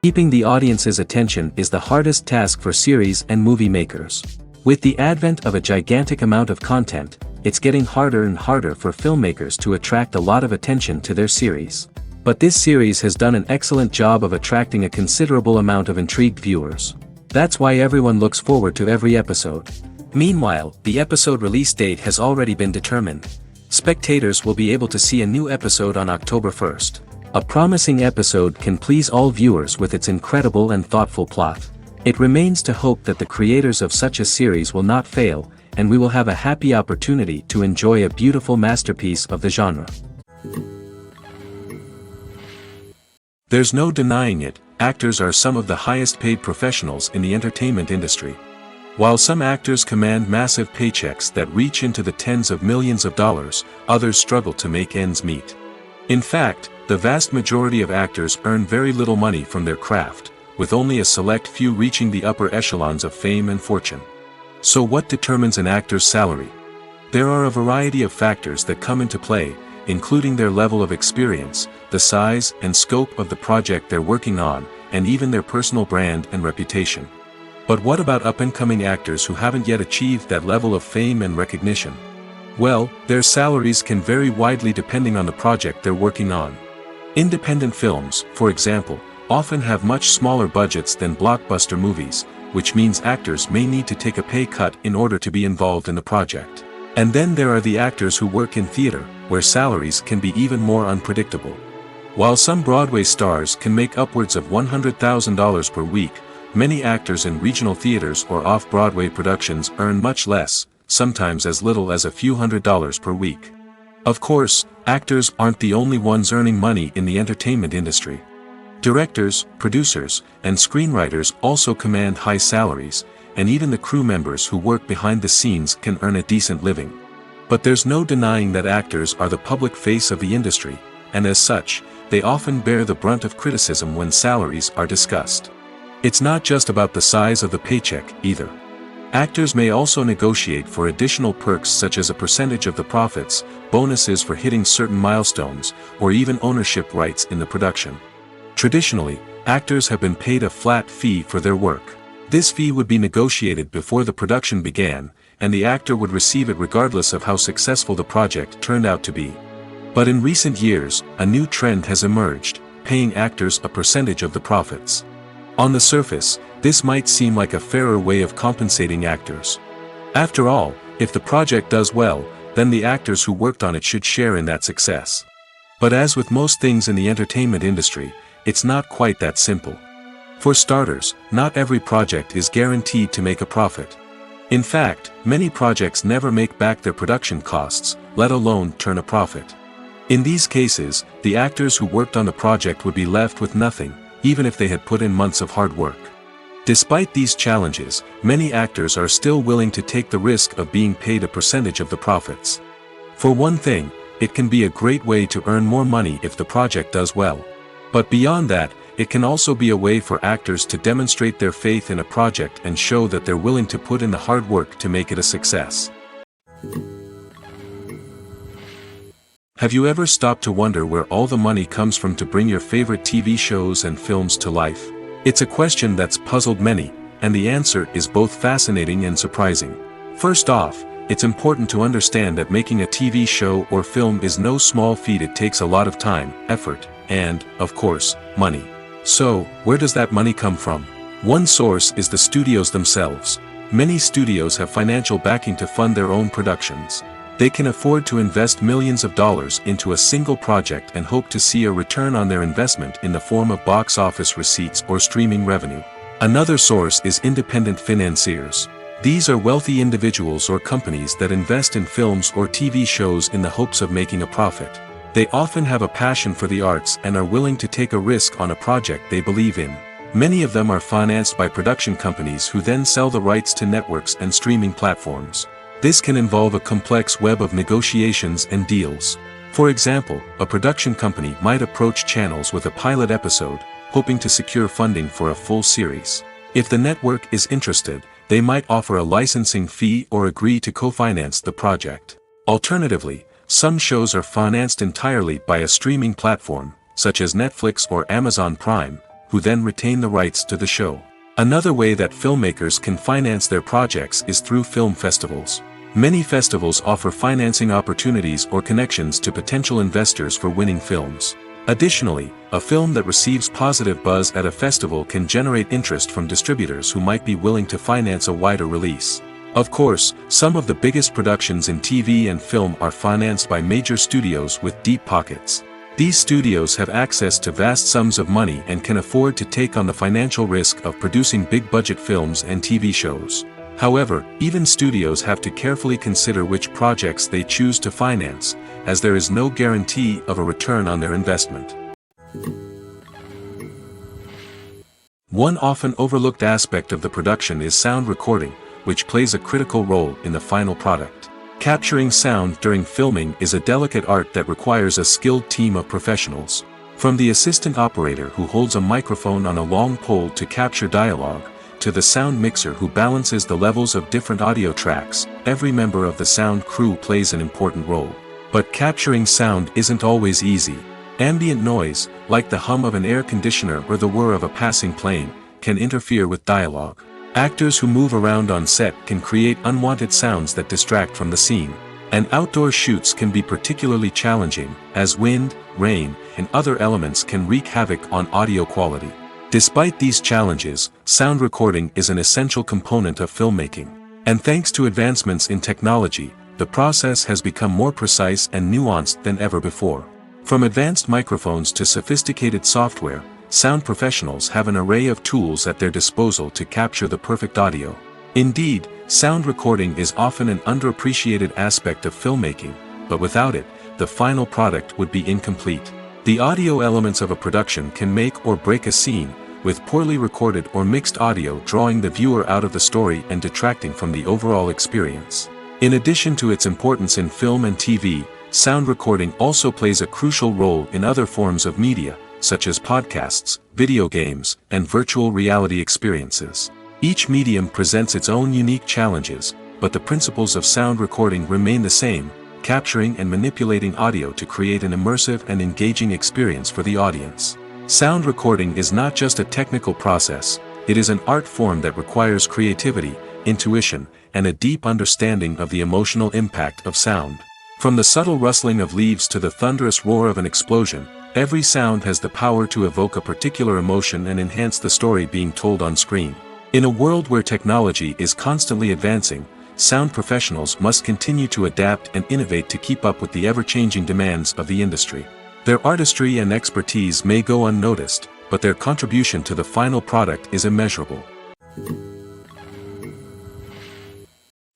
Keeping the audience's attention is the hardest task for series and movie makers. With the advent of a gigantic amount of content, it's getting harder and harder for filmmakers to attract a lot of attention to their series. But this series has done an excellent job of attracting a considerable amount of intrigued viewers. That's why everyone looks forward to every episode. Meanwhile, the episode release date has already been determined. Spectators will be able to see a new episode on October 1st. A promising episode can please all viewers with its incredible and thoughtful plot. It remains to hope that the creators of such a series will not fail, and we will have a happy opportunity to enjoy a beautiful masterpiece of the genre. There's no denying it, actors are some of the highest paid professionals in the entertainment industry. While some actors command massive paychecks that reach into the tens of millions of dollars, others struggle to make ends meet. In fact, the vast majority of actors earn very little money from their craft, with only a select few reaching the upper echelons of fame and fortune. So what determines an actor's salary? There are a variety of factors that come into play, including their level of experience, the size and scope of the project they're working on, and even their personal brand and reputation. But what about up-and-coming actors who haven't yet achieved that level of fame and recognition? Well, their salaries can vary widely depending on the project they're working on. Independent films, for example, often have much smaller budgets than blockbuster movies, which means actors may need to take a pay cut in order to be involved in the project. And then there are the actors who work in theater, where salaries can be even more unpredictable. While some Broadway stars can make upwards of $100,000 per week, many actors in regional theaters or off-Broadway productions earn much less, sometimes as little as a few $100s per week. Of course, actors aren't the only ones earning money in the entertainment industry. Directors, producers, and screenwriters also command high salaries, and even the crew members who work behind the scenes can earn a decent living. But there's no denying that actors are the public face of the industry, and as such, they often bear the brunt of criticism when salaries are discussed. It's not just about the size of the paycheck, either. Actors may also negotiate for additional perks such as a percentage of the profits, bonuses for hitting certain milestones, or even ownership rights in the production. Traditionally, actors have been paid a flat fee for their work. This fee would be negotiated before the production began, and the actor would receive it regardless of how successful the project turned out to be. But in recent years, a new trend has emerged, paying actors a percentage of the profits. On the surface, this might seem like a fairer way of compensating actors. After all, if the project does well, then the actors who worked on it should share in that success. But as with most things in the entertainment industry, it's not quite that simple. For starters, not every project is guaranteed to make a profit. In fact, many projects never make back their production costs, let alone turn a profit. In these cases, the actors who worked on the project would be left with nothing, even if they had put in months of hard work. Despite these challenges, many actors are still willing to take the risk of being paid a percentage of the profits. For one thing, it can be a great way to earn more money if the project does well. But beyond that, it can also be a way for actors to demonstrate their faith in a project and show that they're willing to put in the hard work to make it a success. Have you ever stopped to wonder where all the money comes from to bring your favorite TV shows and films to life? It's a question that's puzzled many, and the answer is both fascinating and surprising. First off, it's important to understand that making a TV show or film is no small feat. It takes a lot of time, effort, and, of course, money. So, where does that money come from? One source is the studios themselves. Many studios have financial backing to fund their own productions. They can afford to invest millions of dollars into a single project and hope to see a return on their investment in the form of box office receipts or streaming revenue. Another source is independent financiers. These are wealthy individuals or companies that invest in films or TV shows in the hopes of making a profit. They often have a passion for the arts and are willing to take a risk on a project they believe in. Many of them are financed by production companies who then sell the rights to networks and streaming platforms. This can involve a complex web of negotiations and deals. For example, a production company might approach channels with a pilot episode, hoping to secure funding for a full series. If the network is interested, they might offer a licensing fee or agree to co-finance the project. Alternatively, some shows are financed entirely by a streaming platform, such as Netflix or Amazon Prime, who then retain the rights to the show. Another way that filmmakers can finance their projects is through film festivals. Many festivals offer financing opportunities or connections to potential investors for winning films. Additionally, a film that receives positive buzz at a festival can generate interest from distributors who might be willing to finance a wider release. Of course, some of the biggest productions in TV and film are financed by major studios with deep pockets. These studios have access to vast sums of money and can afford to take on the financial risk of producing big-budget films and TV shows. However, even studios have to carefully consider which projects they choose to finance, as there is no guarantee of a return on their investment. One often overlooked aspect of the production is sound recording, which plays a critical role in the final product. Capturing sound during filming is a delicate art that requires a skilled team of professionals. From the assistant operator who holds a microphone on a long pole to capture dialogue, to the sound mixer who balances the levels of different audio tracks, every member of the sound crew plays an important role. But capturing sound isn't always easy. Ambient noise, like the hum of an air conditioner or the whir of a passing plane, can interfere with dialogue. Actors who move around on set can create unwanted sounds that distract from the scene. And outdoor shoots can be particularly challenging, as wind, rain, and other elements can wreak havoc on audio quality. Despite these challenges, sound recording is an essential component of filmmaking. And thanks to advancements in technology, the process has become more precise and nuanced than ever before. From advanced microphones to sophisticated software, sound professionals have an array of tools at their disposal to capture the perfect audio. Indeed, sound recording is often an underappreciated aspect of filmmaking, but without it, the final product would be incomplete. The audio elements of a production can make or break a scene, with poorly recorded or mixed audio drawing the viewer out of the story and detracting from the overall experience. In addition to its importance in film and TV, sound recording also plays a crucial role in other forms of media, such as podcasts, video games, and virtual reality experiences. Each medium presents its own unique challenges, but the principles of sound recording remain the same: capturing and manipulating audio to create an immersive and engaging experience for the audience. Sound recording is not just a technical process, it is an art form that requires creativity, intuition, and a deep understanding of the emotional impact of sound. From the subtle rustling of leaves to the thunderous roar of an explosion, every sound has the power to evoke a particular emotion and enhance the story being told on screen. In a world where technology is constantly advancing, sound professionals must continue to adapt and innovate to keep up with the ever-changing demands of the industry. Their artistry and expertise may go unnoticed, but their contribution to the final product is immeasurable.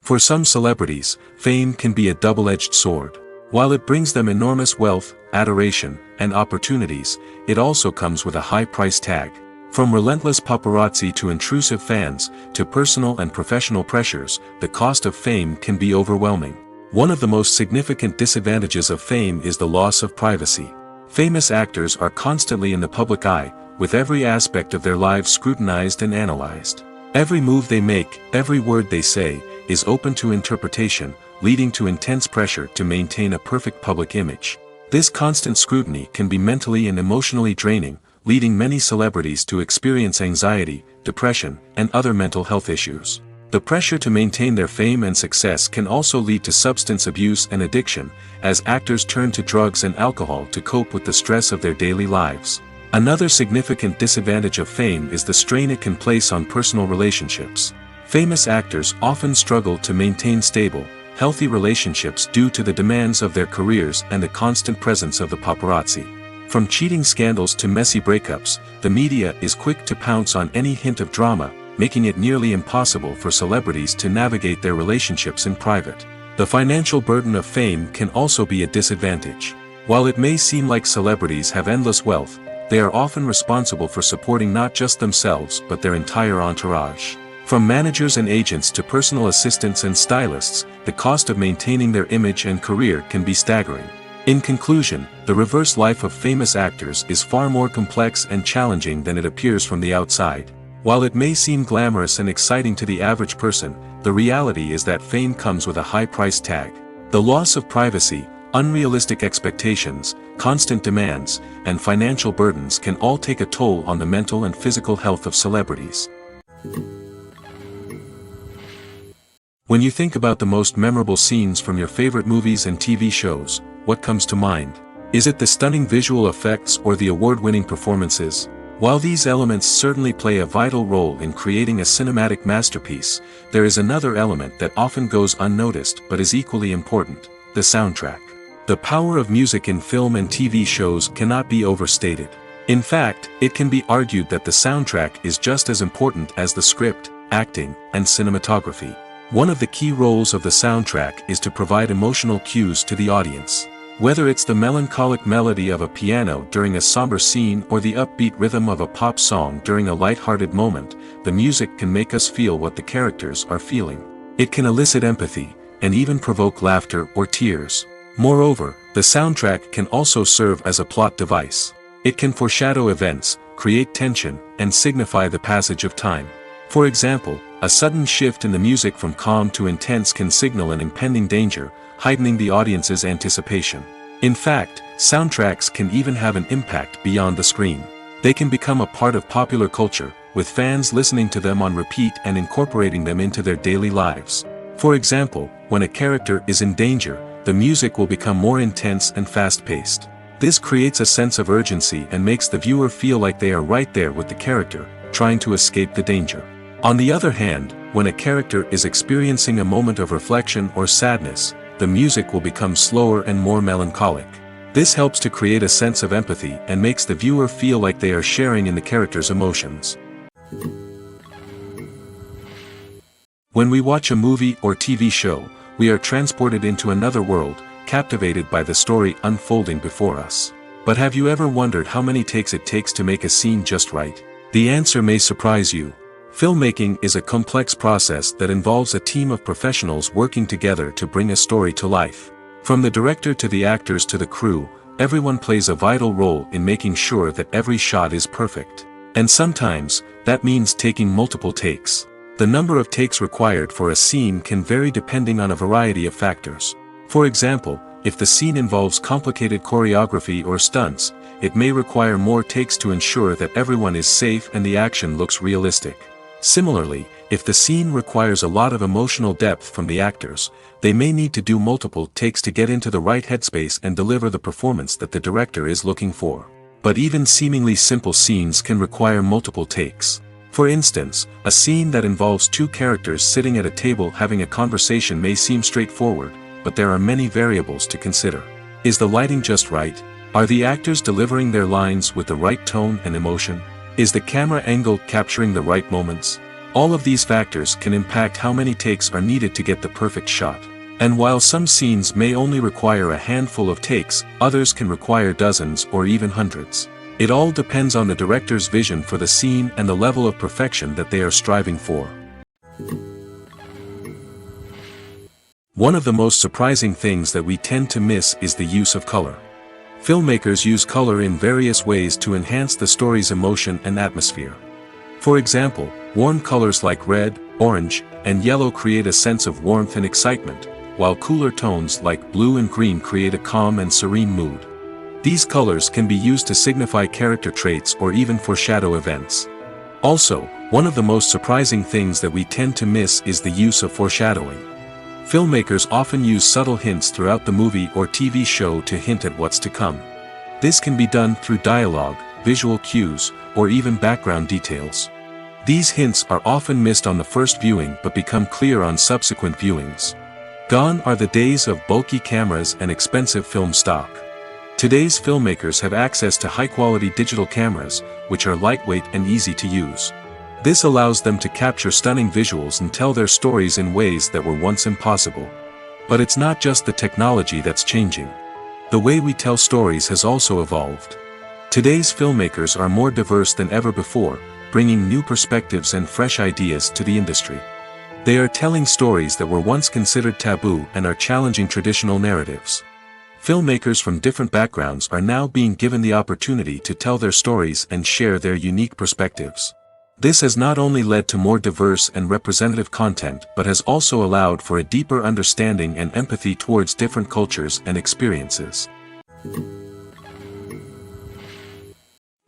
For some celebrities, fame can be a double-edged sword. While it brings them enormous wealth, adoration, and opportunities, it also comes with a high price tag. From relentless paparazzi to intrusive fans, to personal and professional pressures, the cost of fame can be overwhelming. One of the most significant disadvantages of fame is the loss of privacy. Famous actors are constantly in the public eye, with every aspect of their lives scrutinized and analyzed. Every move they make, every word they say, is open to interpretation, leading to intense pressure to maintain a perfect public image. This constant scrutiny can be mentally and emotionally draining, leading many celebrities to experience anxiety, depression, and other mental health issues. The pressure to maintain their fame and success can also lead to substance abuse and addiction, as actors turn to drugs and alcohol to cope with the stress of their daily lives. Another significant disadvantage of fame is the strain it can place on personal relationships. Famous actors often struggle to maintain stable, healthy relationships due to the demands of their careers and the constant presence of the paparazzi. From cheating scandals to messy breakups, the media is quick to pounce on any hint of drama, making it nearly impossible for celebrities to navigate their relationships in private. The financial burden of fame can also be a disadvantage. While it may seem like celebrities have endless wealth, they are often responsible for supporting not just themselves but their entire entourage. From managers and agents to personal assistants and stylists, the cost of maintaining their image and career can be staggering. In conclusion, the reverse life of famous actors is far more complex and challenging than it appears from the outside. While it may seem glamorous and exciting to the average person, the reality is that fame comes with a high price tag. The loss of privacy, unrealistic expectations, constant demands, and financial burdens can all take a toll on the mental and physical health of celebrities. When you think about the most memorable scenes from your favorite movies and TV shows, what comes to mind? Is it the stunning visual effects or the award-winning performances? While these elements certainly play a vital role in creating a cinematic masterpiece, there is another element that often goes unnoticed but is equally important: the soundtrack. The power of music in film and TV shows cannot be overstated. In fact, it can be argued that the soundtrack is just as important as the script, acting, and cinematography. One of the key roles of the soundtrack is to provide emotional cues to the audience. Whether it's the melancholic melody of a piano during a somber scene or the upbeat rhythm of a pop song during a light-hearted moment, the music can make us feel what the characters are feeling. It can elicit empathy, and even provoke laughter or tears. Moreover, the soundtrack can also serve as a plot device. It can foreshadow events, create tension, and signify the passage of time. For example, a sudden shift in the music from calm to intense can signal an impending danger, heightening the audience's anticipation. In fact, soundtracks can even have an impact beyond the screen. They can become a part of popular culture, with fans listening to them on repeat and incorporating them into their daily lives. For example, when a character is in danger, the music will become more intense and fast-paced. This creates a sense of urgency and makes the viewer feel like they are right there with the character, trying to escape the danger. On the other hand, when a character is experiencing a moment of reflection or sadness, the music will become slower and more melancholic. This helps to create a sense of empathy and makes the viewer feel like they are sharing in the character's emotions. When we watch a movie or TV show, we are transported into another world, captivated by the story unfolding before us. But have you ever wondered how many takes it takes to make a scene just right? The answer may surprise you. Filmmaking is a complex process that involves a team of professionals working together to bring a story to life. From the director to the actors to the crew, everyone plays a vital role in making sure that every shot is perfect. And sometimes, that means taking multiple takes. The number of takes required for a scene can vary depending on a variety of factors. For example, if the scene involves complicated choreography or stunts, it may require more takes to ensure that everyone is safe and the action looks realistic. Similarly, if the scene requires a lot of emotional depth from the actors, they may need to do multiple takes to get into the right headspace and deliver the performance that the director is looking for. But even seemingly simple scenes can require multiple takes. For instance, a scene that involves two characters sitting at a table having a conversation may seem straightforward, but there are many variables to consider. Is the lighting just right? Are the actors delivering their lines with the right tone and emotion? Is the camera angle capturing the right moments? All of these factors can impact how many takes are needed to get the perfect shot. And while some scenes may only require a handful of takes, others can require dozens or even hundreds. It all depends on the director's vision for the scene and the level of perfection that they are striving for. One of the most surprising things that we tend to miss is the use of color. Filmmakers use color in various ways to enhance the story's emotion and atmosphere. For example, warm colors like red, orange, and yellow create a sense of warmth and excitement, while cooler tones like blue and green create a calm and serene mood. These colors can be used to signify character traits or even foreshadow events. Also, one of the most surprising things that we tend to miss is the use of foreshadowing. Filmmakers often use subtle hints throughout the movie or TV show to hint at what's to come. This can be done through dialogue, visual cues, or even background details. These hints are often missed on the first viewing but become clear on subsequent viewings. Gone are the days of bulky cameras and expensive film stock. Today's filmmakers have access to high-quality digital cameras, which are lightweight and easy to use. This allows them to capture stunning visuals and tell their stories in ways that were once impossible. But it's not just the technology that's changing. The way we tell stories has also evolved. Today's filmmakers are more diverse than ever before, bringing new perspectives and fresh ideas to the industry. They are telling stories that were once considered taboo and are challenging traditional narratives. Filmmakers from different backgrounds are now being given the opportunity to tell their stories and share their unique perspectives. This has not only led to more diverse and representative content but has also allowed for a deeper understanding and empathy towards different cultures and experiences.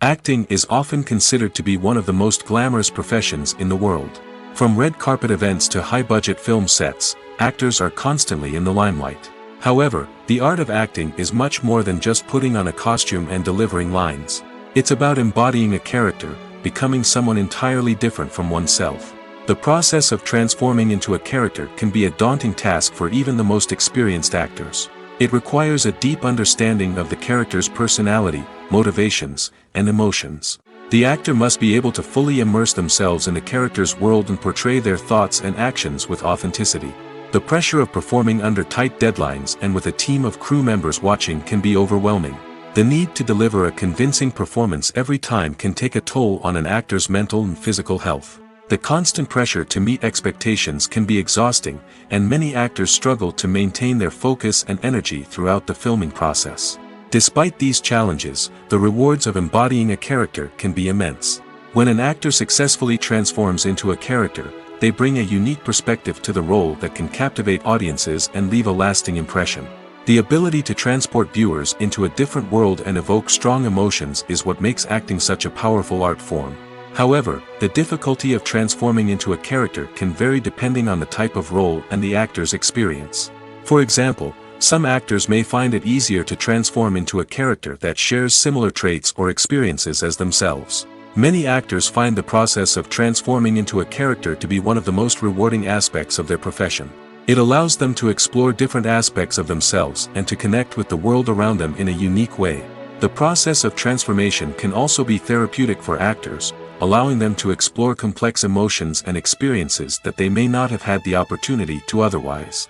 Acting is often considered to be one of the most glamorous professions in the world. From red carpet events to high-budget film sets, actors are constantly in the limelight. However, the art of acting is much more than just putting on a costume and delivering lines. It's about embodying a character, becoming someone entirely different from oneself. The process of transforming into a character can be a daunting task for even the most experienced actors. It requires a deep understanding of the character's personality, motivations, and emotions. The actor must be able to fully immerse themselves in the character's world and portray their thoughts and actions with authenticity. The pressure of performing under tight deadlines and with a team of crew members watching can be overwhelming. The need to deliver a convincing performance every time can take a toll on an actor's mental and physical health. The constant pressure to meet expectations can be exhausting, and many actors struggle to maintain their focus and energy throughout the filming process. Despite these challenges, the rewards of embodying a character can be immense. When an actor successfully transforms into a character, they bring a unique perspective to the role that can captivate audiences and leave a lasting impression. The ability to transport viewers into a different world and evoke strong emotions is what makes acting such a powerful art form. However, the difficulty of transforming into a character can vary depending on the type of role and the actor's experience. For example, some actors may find it easier to transform into a character that shares similar traits or experiences as themselves. Many actors find the process of transforming into a character to be one of the most rewarding aspects of their profession. It allows them to explore different aspects of themselves and to connect with the world around them in a unique way. The process of transformation can also be therapeutic for actors, allowing them to explore complex emotions and experiences that they may not have had the opportunity to otherwise.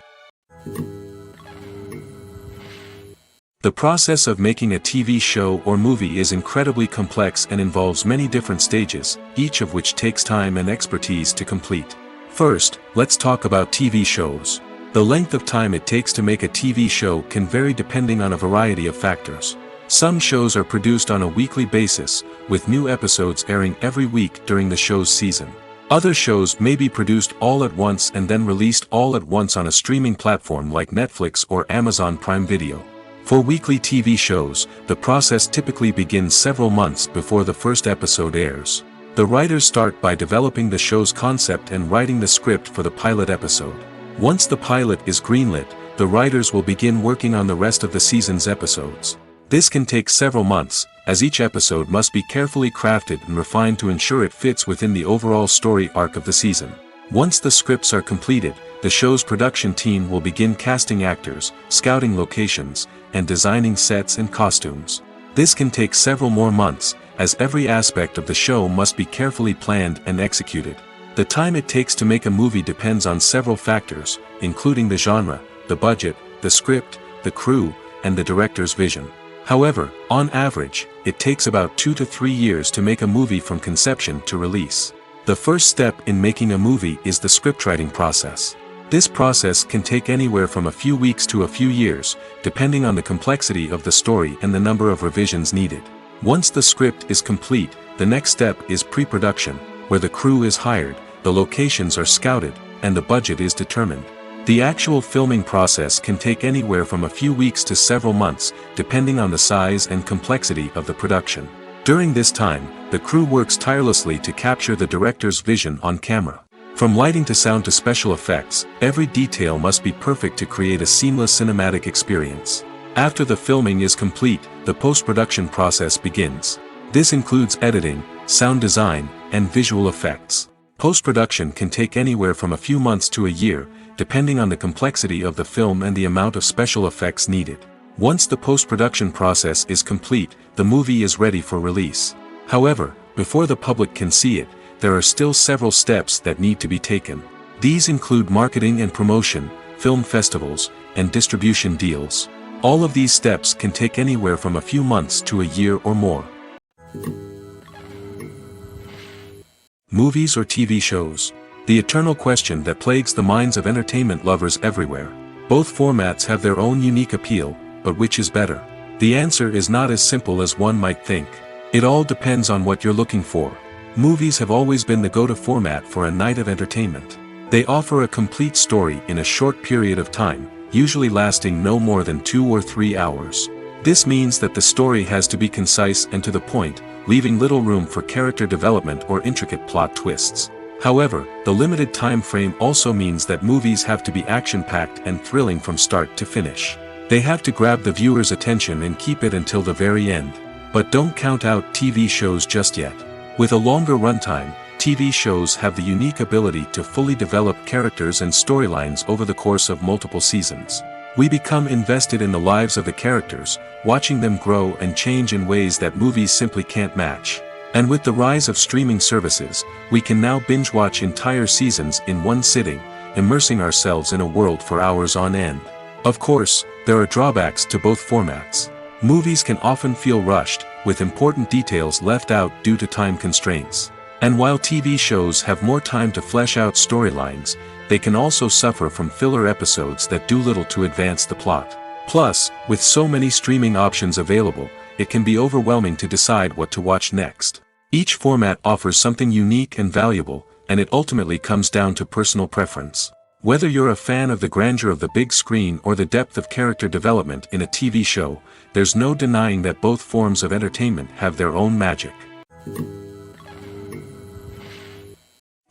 The process of making a TV show or movie is incredibly complex and involves many different stages, each of which takes time and expertise to complete. First, let's talk about TV shows. The length of time it takes to make a TV show can vary depending on a variety of factors. Some shows are produced on a weekly basis, with new episodes airing every week during the show's season. Other shows may be produced all at once and then released all at once on a streaming platform like Netflix or Amazon Prime Video. For weekly TV shows, the process typically begins several months before the first episode airs. The writers start by developing the show's concept and writing the script for the pilot episode. Once the pilot is greenlit, the writers will begin working on the rest of the season's episodes. This can take several months, as each episode must be carefully crafted and refined to ensure it fits within the overall story arc of the season. Once the scripts are completed, the show's production team will begin casting actors, scouting locations, and designing sets and costumes. This can take several more months, as every aspect of the show must be carefully planned and executed. The time it takes to make a movie depends on several factors, including the genre, the budget, the script, the crew, and the director's vision. However, on average, it takes about 2 to 3 years to make a movie from conception to release. The first step in making a movie is the scriptwriting process. This process can take anywhere from a few weeks to a few years, depending on the complexity of the story and the number of revisions needed. Once the script is complete, the next step is pre-production, where the crew is hired, the locations are scouted, and the budget is determined. The actual filming process can take anywhere from a few weeks to several months, depending on the size and complexity of the production. During this time, the crew works tirelessly to capture the director's vision on camera. From lighting to sound to special effects, every detail must be perfect to create a seamless cinematic experience. After the filming is complete, the post-production process begins. This includes editing, sound design, and visual effects. Post-production can take anywhere from a few months to a year, depending on the complexity of the film and the amount of special effects needed. Once the post-production process is complete, the movie is ready for release. However, before the public can see it, there are still several steps that need to be taken. These include marketing and promotion, film festivals, and distribution deals. All of these steps can take anywhere from a few months to a year or more. Movies or TV shows? The eternal question that plagues the minds of entertainment lovers everywhere. Both formats have their own unique appeal, but which is better? The answer is not as simple as one might think. It all depends on what you're looking for. Movies have always been the go-to format for a night of entertainment. They offer a complete story in a short period of time, usually lasting no more than 2 or 3 hours. This means that the story has to be concise and to the point, leaving little room for character development or intricate plot twists. However, the limited time frame also means that movies have to be action-packed and thrilling from start to finish. They have to grab the viewer's attention and keep it until the very end. But don't count out TV shows just yet. With a longer runtime, TV shows have the unique ability to fully develop characters and storylines over the course of multiple seasons. We become invested in the lives of the characters, watching them grow and change in ways that movies simply can't match. And with the rise of streaming services, we can now binge-watch entire seasons in one sitting, immersing ourselves in a world for hours on end. Of course, there are drawbacks to both formats. Movies can often feel rushed, with important details left out due to time constraints. And while TV shows have more time to flesh out storylines, they can also suffer from filler episodes that do little to advance the plot. Plus, with so many streaming options available, it can be overwhelming to decide what to watch next. Each format offers something unique and valuable, and it ultimately comes down to personal preference. Whether you're a fan of the grandeur of the big screen or the depth of character development in a TV show, there's no denying that both forms of entertainment have their own magic.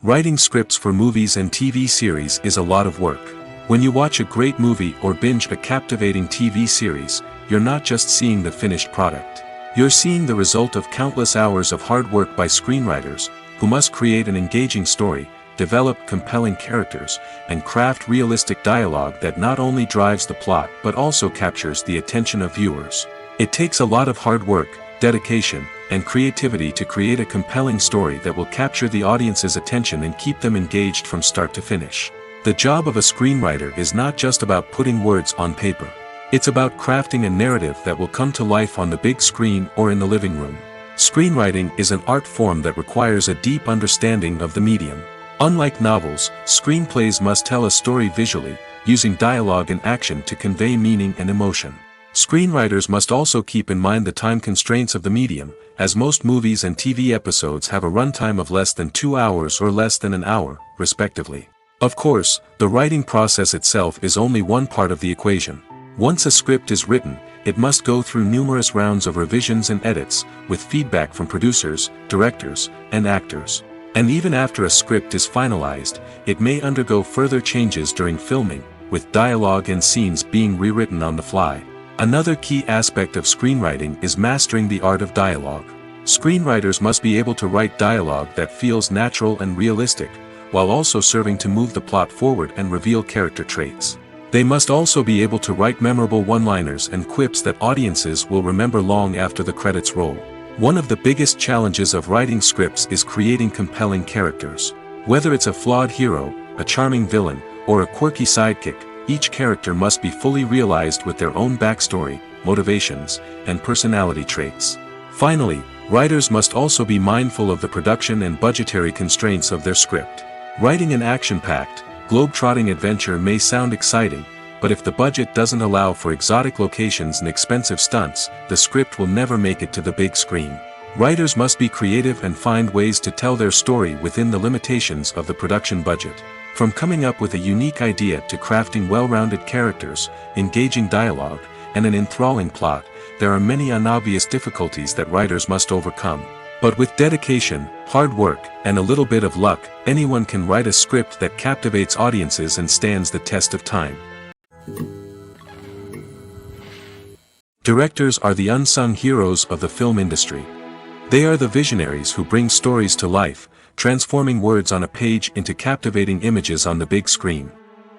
Writing scripts for movies and TV series is a lot of work. When you watch a great movie or binge a captivating TV series, you're not just seeing the finished product. You're seeing the result of countless hours of hard work by screenwriters, who must create an engaging story, develop compelling characters, and craft realistic dialogue that not only drives the plot but also captures the attention of viewers. It takes a lot of hard work, dedication, and creativity to create a compelling story that will capture the audience's attention and keep them engaged from start to finish. The job of a screenwriter is not just about putting words on paper. It's about crafting a narrative that will come to life on the big screen or in the living room. Screenwriting is an art form that requires a deep understanding of the medium. Unlike novels, screenplays must tell a story visually, using dialogue and action to convey meaning and emotion. Screenwriters must also keep in mind the time constraints of the medium, as most movies and TV episodes have a runtime of less than 2 hours or less than an hour, respectively. Of course, the writing process itself is only one part of the equation. Once a script is written, it must go through numerous rounds of revisions and edits, with feedback from producers, directors, and actors. And even after a script is finalized, it may undergo further changes during filming, with dialogue and scenes being rewritten on the fly. Another key aspect of screenwriting is mastering the art of dialogue. Screenwriters must be able to write dialogue that feels natural and realistic, while also serving to move the plot forward and reveal character traits. They must also be able to write memorable one-liners and quips that audiences will remember long after the credits roll. One of the biggest challenges of writing scripts is creating compelling characters. Whether it's a flawed hero, a charming villain, or a quirky sidekick, each character must be fully realized with their own backstory, motivations, and personality traits. Finally, writers must also be mindful of the production and budgetary constraints of their script. Writing an action-packed, globe-trotting adventure may sound exciting, but if the budget doesn't allow for exotic locations and expensive stunts, the script will never make it to the big screen. Writers must be creative and find ways to tell their story within the limitations of the production budget. From coming up with a unique idea to crafting well-rounded characters, engaging dialogue, and an enthralling plot, there are many unobvious difficulties that writers must overcome. But with dedication, hard work, and a little bit of luck, anyone can write a script that captivates audiences and stands the test of time. Directors are the unsung heroes of the film industry. They are the visionaries who bring stories to life, transforming words on a page into captivating images on the big screen.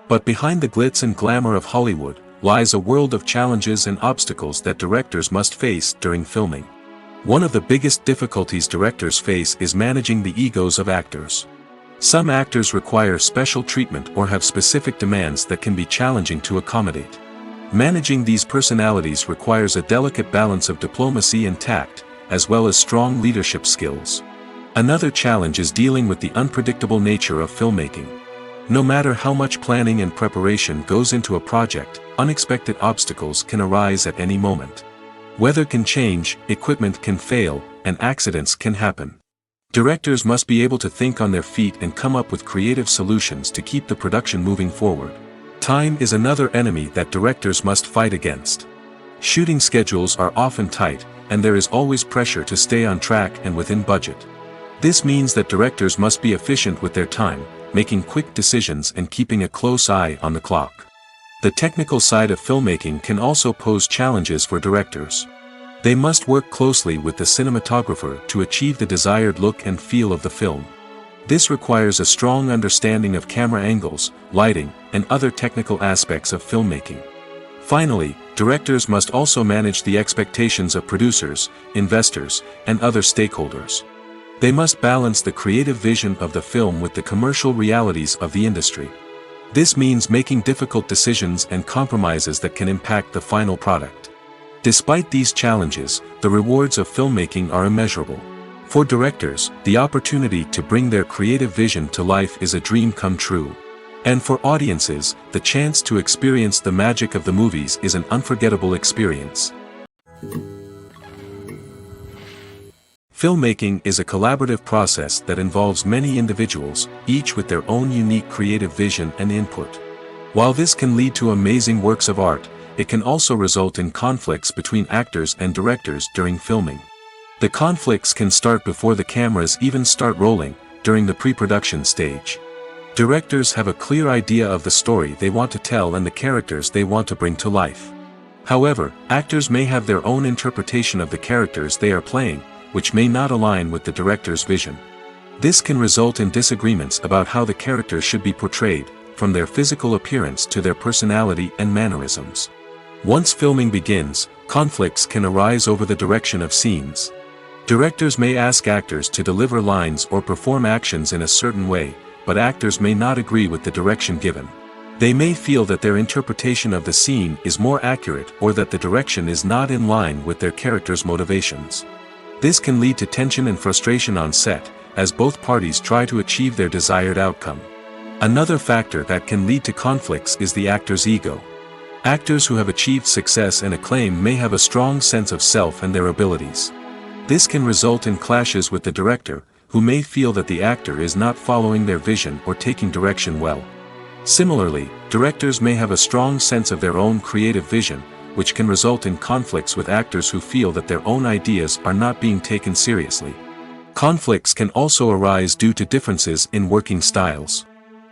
But behind the glitz and glamour of Hollywood, lies a world of challenges and obstacles that directors must face during filming. One of the biggest difficulties directors face is managing the egos of actors. Some actors require special treatment or have specific demands that can be challenging to accommodate. Managing these personalities requires a delicate balance of diplomacy and tact, as well as strong leadership skills. Another challenge is dealing with the unpredictable nature of filmmaking. No matter how much planning and preparation goes into a project, unexpected obstacles can arise at any moment. Weather can change, equipment can fail, and accidents can happen. Directors must be able to think on their feet and come up with creative solutions to keep the production moving forward. Time is another enemy that directors must fight against. Shooting schedules are often tight, and there is always pressure to stay on track and within budget. This means that directors must be efficient with their time, making quick decisions and keeping a close eye on the clock. The technical side of filmmaking can also pose challenges for directors. They must work closely with the cinematographer to achieve the desired look and feel of the film. This requires a strong understanding of camera angles, lighting, and other technical aspects of filmmaking. Finally, directors must also manage the expectations of producers, investors, and other stakeholders. They must balance the creative vision of the film with the commercial realities of the industry. This means making difficult decisions and compromises that can impact the final product. Despite these challenges, the rewards of filmmaking are immeasurable. For directors, the opportunity to bring their creative vision to life is a dream come true. And for audiences, the chance to experience the magic of the movies is an unforgettable experience. Filmmaking is a collaborative process that involves many individuals, each with their own unique creative vision and input. While this can lead to amazing works of art, it can also result in conflicts between actors and directors during filming. The conflicts can start before the cameras even start rolling, during the pre-production stage. Directors have a clear idea of the story they want to tell and the characters they want to bring to life. However, actors may have their own interpretation of the characters they are playing, which may not align with the director's vision. This can result in disagreements about how the characters should be portrayed, from their physical appearance to their personality and mannerisms. Once filming begins, conflicts can arise over the direction of scenes. Directors may ask actors to deliver lines or perform actions in a certain way, but actors may not agree with the direction given. They may feel that their interpretation of the scene is more accurate or that the direction is not in line with their character's motivations. This can lead to tension and frustration on set, as both parties try to achieve their desired outcome. Another factor that can lead to conflicts is the actor's ego. Actors who have achieved success and acclaim may have a strong sense of self and their abilities. This can result in clashes with the director, who may feel that the actor is not following their vision or taking direction well. Similarly, directors may have a strong sense of their own creative vision, which can result in conflicts with actors who feel that their own ideas are not being taken seriously. Conflicts can also arise due to differences in working styles.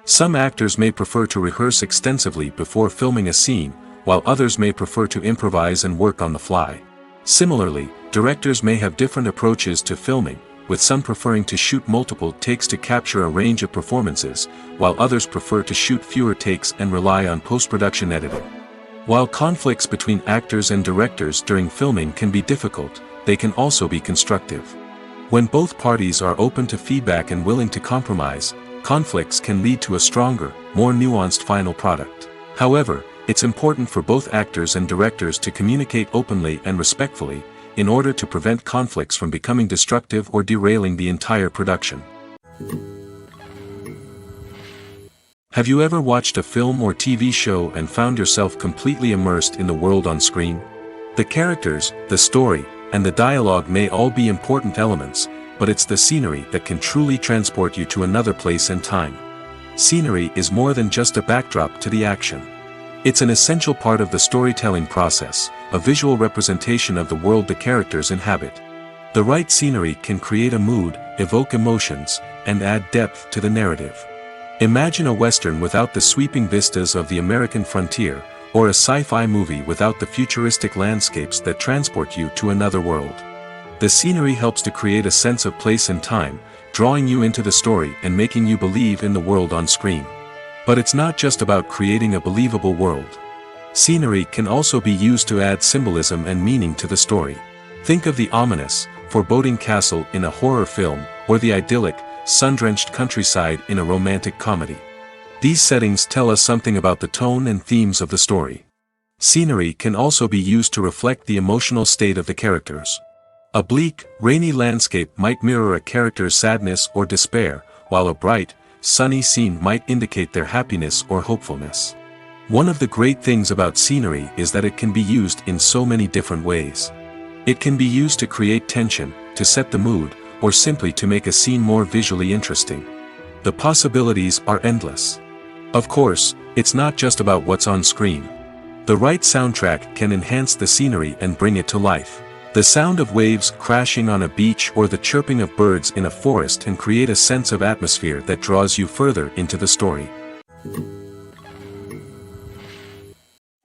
Some actors may prefer to rehearse extensively before filming a scene, while others may prefer to improvise and work on the fly. Similarly, directors may have different approaches to filming, with some preferring to shoot multiple takes to capture a range of performances, while others prefer to shoot fewer takes and rely on post-production editing. While conflicts between actors and directors during filming can be difficult, they can also be constructive. When both parties are open to feedback and willing to compromise, conflicts can lead to a stronger, more nuanced final product. However, it's important for both actors and directors to communicate openly and respectfully, in order to prevent conflicts from becoming destructive or derailing the entire production. Have you ever watched a film or TV show and found yourself completely immersed in the world on screen? The characters, the story, and the dialogue may all be important elements, but it's the scenery that can truly transport you to another place and time. Scenery is more than just a backdrop to the action. It's an essential part of the storytelling process, a visual representation of the world the characters inhabit. The right scenery can create a mood, evoke emotions, and add depth to the narrative. Imagine a Western without the sweeping vistas of the American frontier, or a sci-fi movie without the futuristic landscapes that transport you to another world. The scenery helps to create a sense of place and time, drawing you into the story and making you believe in the world on screen. But it's not just about creating a believable world. Scenery can also be used to add symbolism and meaning to the story. Think of the ominous, foreboding castle in a horror film, or the idyllic, sun-drenched countryside in a romantic comedy. These settings tell us something about the tone and themes of the story. Scenery can also be used to reflect the emotional state of the characters. A bleak, rainy landscape might mirror a character's sadness or despair, while a bright, sunny scene might indicate their happiness or hopefulness. One of the great things about scenery is that it can be used in so many different ways. It can be used to create tension, to set the mood, or simply to make a scene more visually interesting. The possibilities are endless. Of course, it's not just about what's on screen. The right soundtrack can enhance the scenery and bring it to life. The sound of waves crashing on a beach or the chirping of birds in a forest can create a sense of atmosphere that draws you further into the story.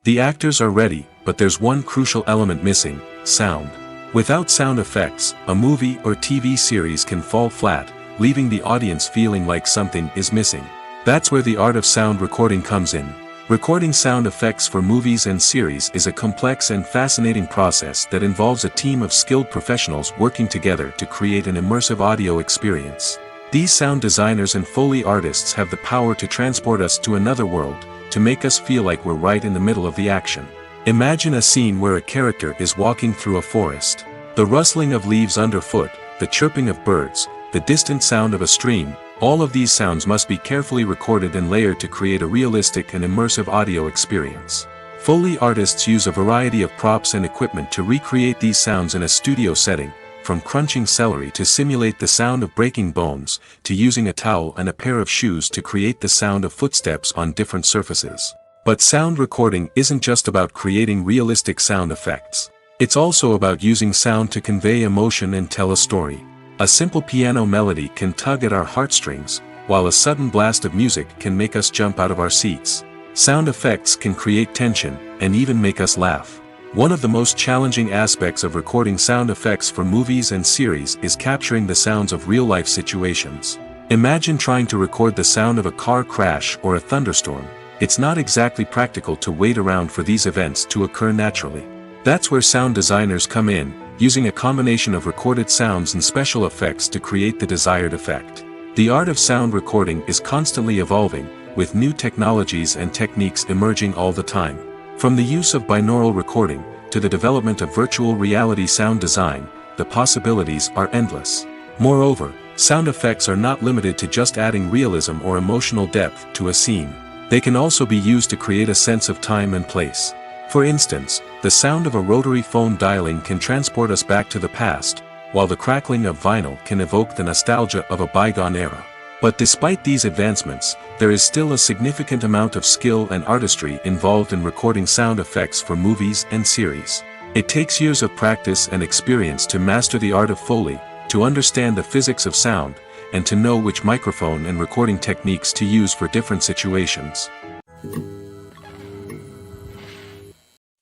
The actors are ready, but there's one crucial element missing: sound. Without sound effects, a movie or TV series can fall flat, leaving the audience feeling like something is missing. That's where the art of sound recording comes in. Recording sound effects for movies and series is a complex and fascinating process that involves a team of skilled professionals working together to create an immersive audio experience. These sound designers and Foley artists have the power to transport us to another world, to make us feel like we're right in the middle of the action. Imagine a scene where a character is walking through a forest. The rustling of leaves underfoot, the chirping of birds, the distant sound of a stream, all of these sounds must be carefully recorded and layered to create a realistic and immersive audio experience. Foley artists use a variety of props and equipment to recreate these sounds in a studio setting, from crunching celery to simulate the sound of breaking bones, to using a towel and a pair of shoes to create the sound of footsteps on different surfaces. But sound recording isn't just about creating realistic sound effects. It's also about using sound to convey emotion and tell a story. A simple piano melody can tug at our heartstrings, while a sudden blast of music can make us jump out of our seats. Sound effects can create tension, and even make us laugh. One of the most challenging aspects of recording sound effects for movies and series is capturing the sounds of real-life situations. Imagine trying to record the sound of a car crash or a thunderstorm. It's not exactly practical to wait around for these events to occur naturally. That's where sound designers come in, using a combination of recorded sounds and special effects to create the desired effect. The art of sound recording is constantly evolving, with new technologies and techniques emerging all the time. From the use of binaural recording, to the development of virtual reality sound design, the possibilities are endless. Moreover, sound effects are not limited to just adding realism or emotional depth to a scene. They can also be used to create a sense of time and place. For instance, the sound of a rotary phone dialing can transport us back to the past, while the crackling of vinyl can evoke the nostalgia of a bygone era. But despite these advancements, there is still a significant amount of skill and artistry involved in recording sound effects for movies and series. It takes years of practice and experience to master the art of Foley, to understand the physics of sound, and to know which microphone and recording techniques to use for different situations.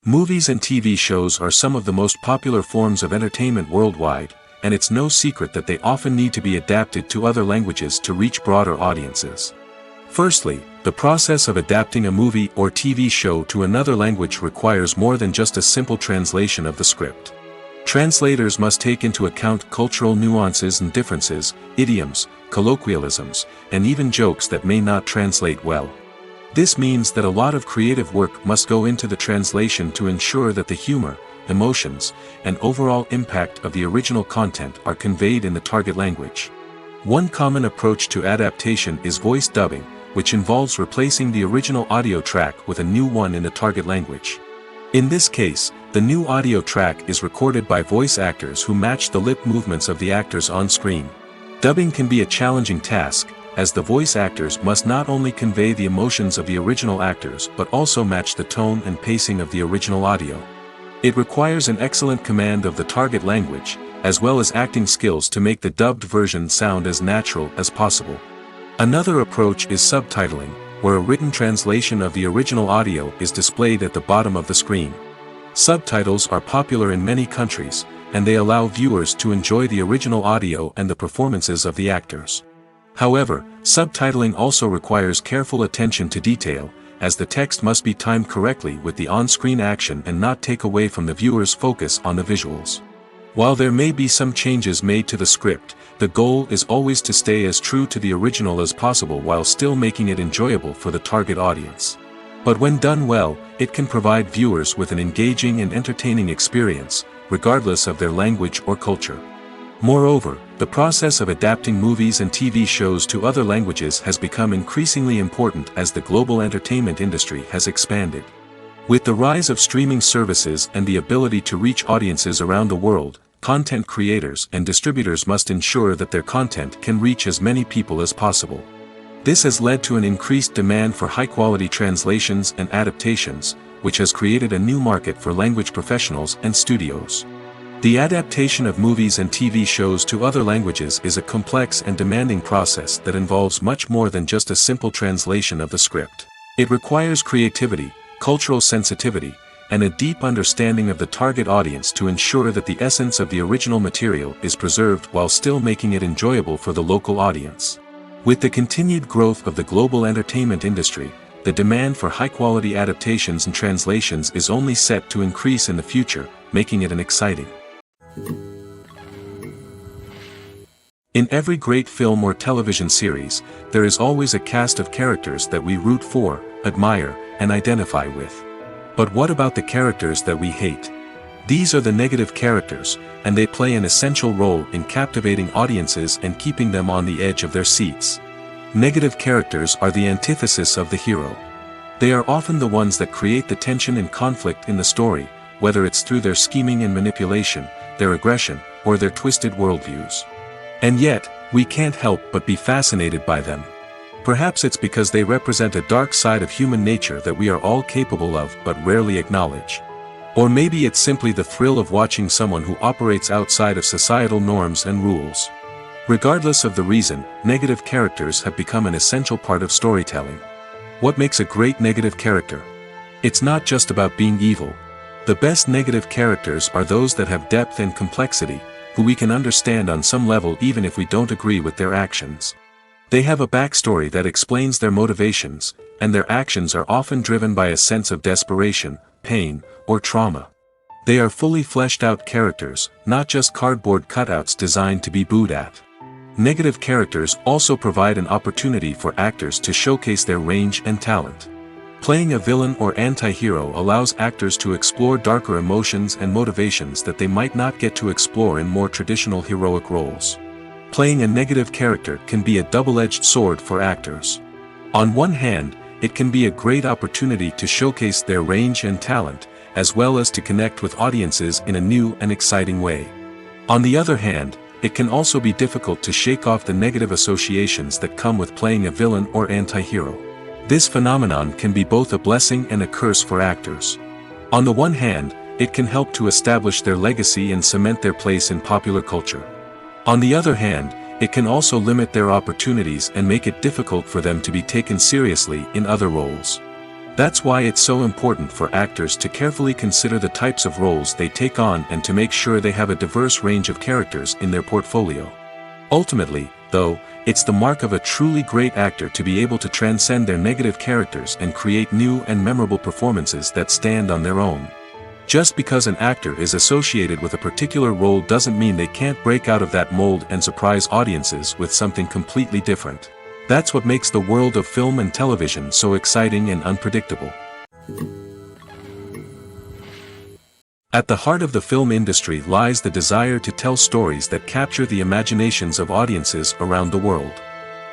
Movies and TV shows are some of the most popular forms of entertainment worldwide, and it's no secret that they often need to be adapted to other languages to reach broader audiences. Firstly, the process of adapting a movie or TV show to another language requires more than just a simple translation of the script. Translators must take into account cultural nuances and differences, idioms, colloquialisms, and even jokes that may not translate well. This means that a lot of creative work must go into the translation to ensure that the humor, emotions, and overall impact of the original content are conveyed in the target language. One common approach to adaptation is voice dubbing, which involves replacing the original audio track with a new one in the target language. In this case, the new audio track is recorded by voice actors who match the lip movements of the actors on screen. Dubbing can be a challenging task, as the voice actors must not only convey the emotions of the original actors but also match the tone and pacing of the original audio. It requires an excellent command of the target language, as well as acting skills to make the dubbed version sound as natural as possible. Another approach is subtitling, where a written translation of the original audio is displayed at the bottom of the screen. Subtitles are popular in many countries, and they allow viewers to enjoy the original audio and the performances of the actors. However, subtitling also requires careful attention to detail, as the text must be timed correctly with the on-screen action and not take away from the viewer's focus on the visuals. While there may be some changes made to the script, the goal is always to stay as true to the original as possible while still making it enjoyable for the target audience. But when done well, it can provide viewers with an engaging and entertaining experience, regardless of their language or culture. Moreover, the process of adapting movies and TV shows to other languages has become increasingly important as the global entertainment industry has expanded. With the rise of streaming services and the ability to reach audiences around the world, content creators and distributors must ensure that their content can reach as many people as possible. This has led to an increased demand for high-quality translations and adaptations, which has created a new market for language professionals and studios. The adaptation of movies and TV shows to other languages is a complex and demanding process that involves much more than just a simple translation of the script. It requires creativity, cultural sensitivity, and a deep understanding of the target audience to ensure that the essence of the original material is preserved while still making it enjoyable for the local audience. With the continued growth of the global entertainment industry, the demand for high-quality adaptations and translations is only set to increase in the future, making it an exciting. In every great film or television series, there is always a cast of characters that we root for, admire, and identify with. But what about the characters that we hate? These are the negative characters, and they play an essential role in captivating audiences and keeping them on the edge of their seats. Negative characters are the antithesis of the hero. They are often the ones that create the tension and conflict in the story, whether it's through their scheming and manipulation, their aggression, or their twisted worldviews. And yet, we can't help but be fascinated by them. Perhaps it's because they represent a dark side of human nature that we are all capable of but rarely acknowledge. Or maybe it's simply the thrill of watching someone who operates outside of societal norms and rules. Regardless of the reason, negative characters have become an essential part of storytelling. What makes a great negative character? It's not just about being evil. The best negative characters are those that have depth and complexity, who we can understand on some level even if we don't agree with their actions. They have a backstory that explains their motivations, and their actions are often driven by a sense of desperation, pain, or trauma. They are fully fleshed out characters, not just cardboard cutouts designed to be booed at. Negative characters also provide an opportunity for actors to showcase their range and talent. Playing a villain or anti-hero allows actors to explore darker emotions and motivations that they might not get to explore in more traditional heroic roles. Playing a negative character can be a double-edged sword for actors. On one hand, it can be a great opportunity to showcase their range and talent, as well as to connect with audiences in a new and exciting way. On the other hand, it can also be difficult to shake off the negative associations that come with playing a villain or anti-hero. This phenomenon can be both a blessing and a curse for actors. On the one hand, it can help to establish their legacy and cement their place in popular culture. On the other hand, it can also limit their opportunities and make it difficult for them to be taken seriously in other roles. That's why it's so important for actors to carefully consider the types of roles they take on and to make sure they have a diverse range of characters in their portfolio. Ultimately, though, it's the mark of a truly great actor to be able to transcend their negative characters and create new and memorable performances that stand on their own. Just because an actor is associated with a particular role doesn't mean they can't break out of that mold and surprise audiences with something completely different. That's what makes the world of film and television so exciting and unpredictable. At the heart of the film industry lies the desire to tell stories that capture the imaginations of audiences around the world.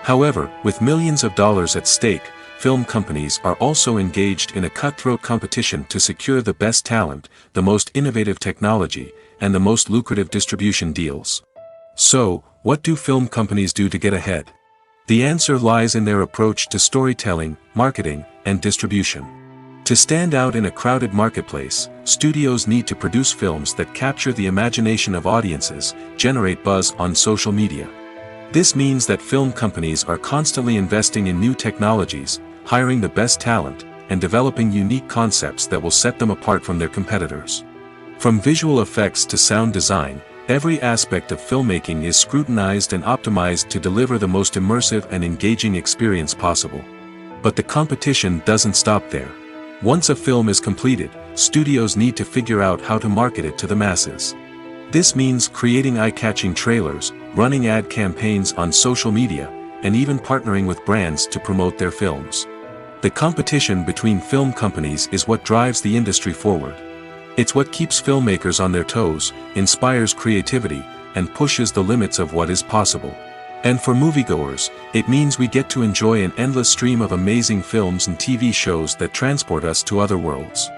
However, with millions of dollars at stake, film companies are also engaged in a cutthroat competition to secure the best talent, the most innovative technology, and the most lucrative distribution deals. So, what do film companies do to get ahead? The answer lies in their approach to storytelling, marketing, and distribution. To stand out in a crowded marketplace, studios need to produce films that capture the imagination of audiences, generate buzz on social media. This means that film companies are constantly investing in new technologies, hiring the best talent, and developing unique concepts that will set them apart from their competitors. From visual effects to sound design, every aspect of filmmaking is scrutinized and optimized to deliver the most immersive and engaging experience possible. But the competition doesn't stop there. Once a film is completed, studios need to figure out how to market it to the masses. This means creating eye-catching trailers, running ad campaigns on social media, and even partnering with brands to promote their films. The competition between film companies is what drives the industry forward. It's what keeps filmmakers on their toes, inspires creativity, and pushes the limits of what is possible. And for moviegoers, it means we get to enjoy an endless stream of amazing films and TV shows that transport us to other worlds.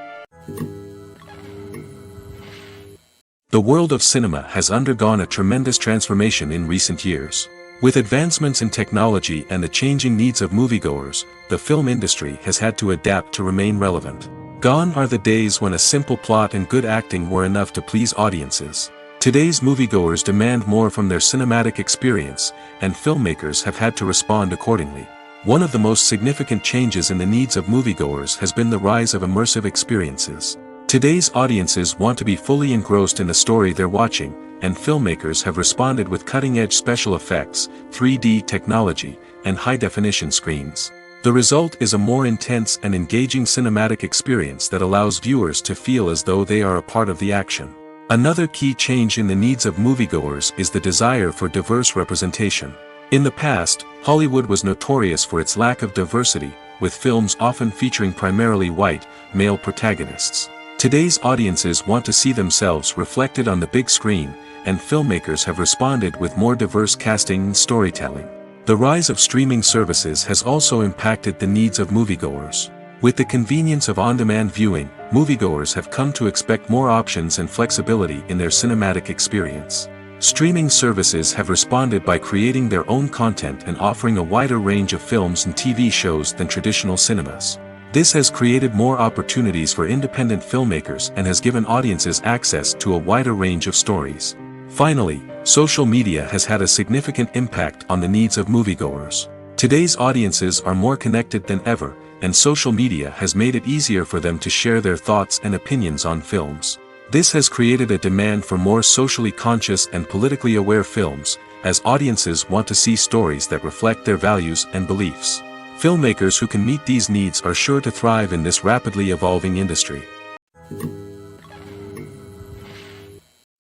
The world of cinema has undergone a tremendous transformation in recent years. With advancements in technology and the changing needs of moviegoers, the film industry has had to adapt to remain relevant. Gone are the days when a simple plot and good acting were enough to please audiences. Today's moviegoers demand more from their cinematic experience, and filmmakers have had to respond accordingly. One of the most significant changes in the needs of moviegoers has been the rise of immersive experiences. Today's audiences want to be fully engrossed in the story they're watching, and filmmakers have responded with cutting-edge special effects, 3D technology, and high-definition screens. The result is a more intense and engaging cinematic experience that allows viewers to feel as though they are a part of the action. Another key change in the needs of moviegoers is the desire for diverse representation. In the past, Hollywood was notorious for its lack of diversity, with films often featuring primarily white, male protagonists. Today's audiences want to see themselves reflected on the big screen, and filmmakers have responded with more diverse casting and storytelling. The rise of streaming services has also impacted the needs of moviegoers. With the convenience of on-demand viewing, moviegoers have come to expect more options and flexibility in their cinematic experience. Streaming services have responded by creating their own content and offering a wider range of films and TV shows than traditional cinemas. This has created more opportunities for independent filmmakers and has given audiences access to a wider range of stories. Finally, social media has had a significant impact on the needs of moviegoers. Today's audiences are more connected than ever, and social media has made it easier for them to share their thoughts and opinions on films. This has created a demand for more socially conscious and politically aware films, as audiences want to see stories that reflect their values and beliefs. Filmmakers who can meet these needs are sure to thrive in this rapidly evolving industry.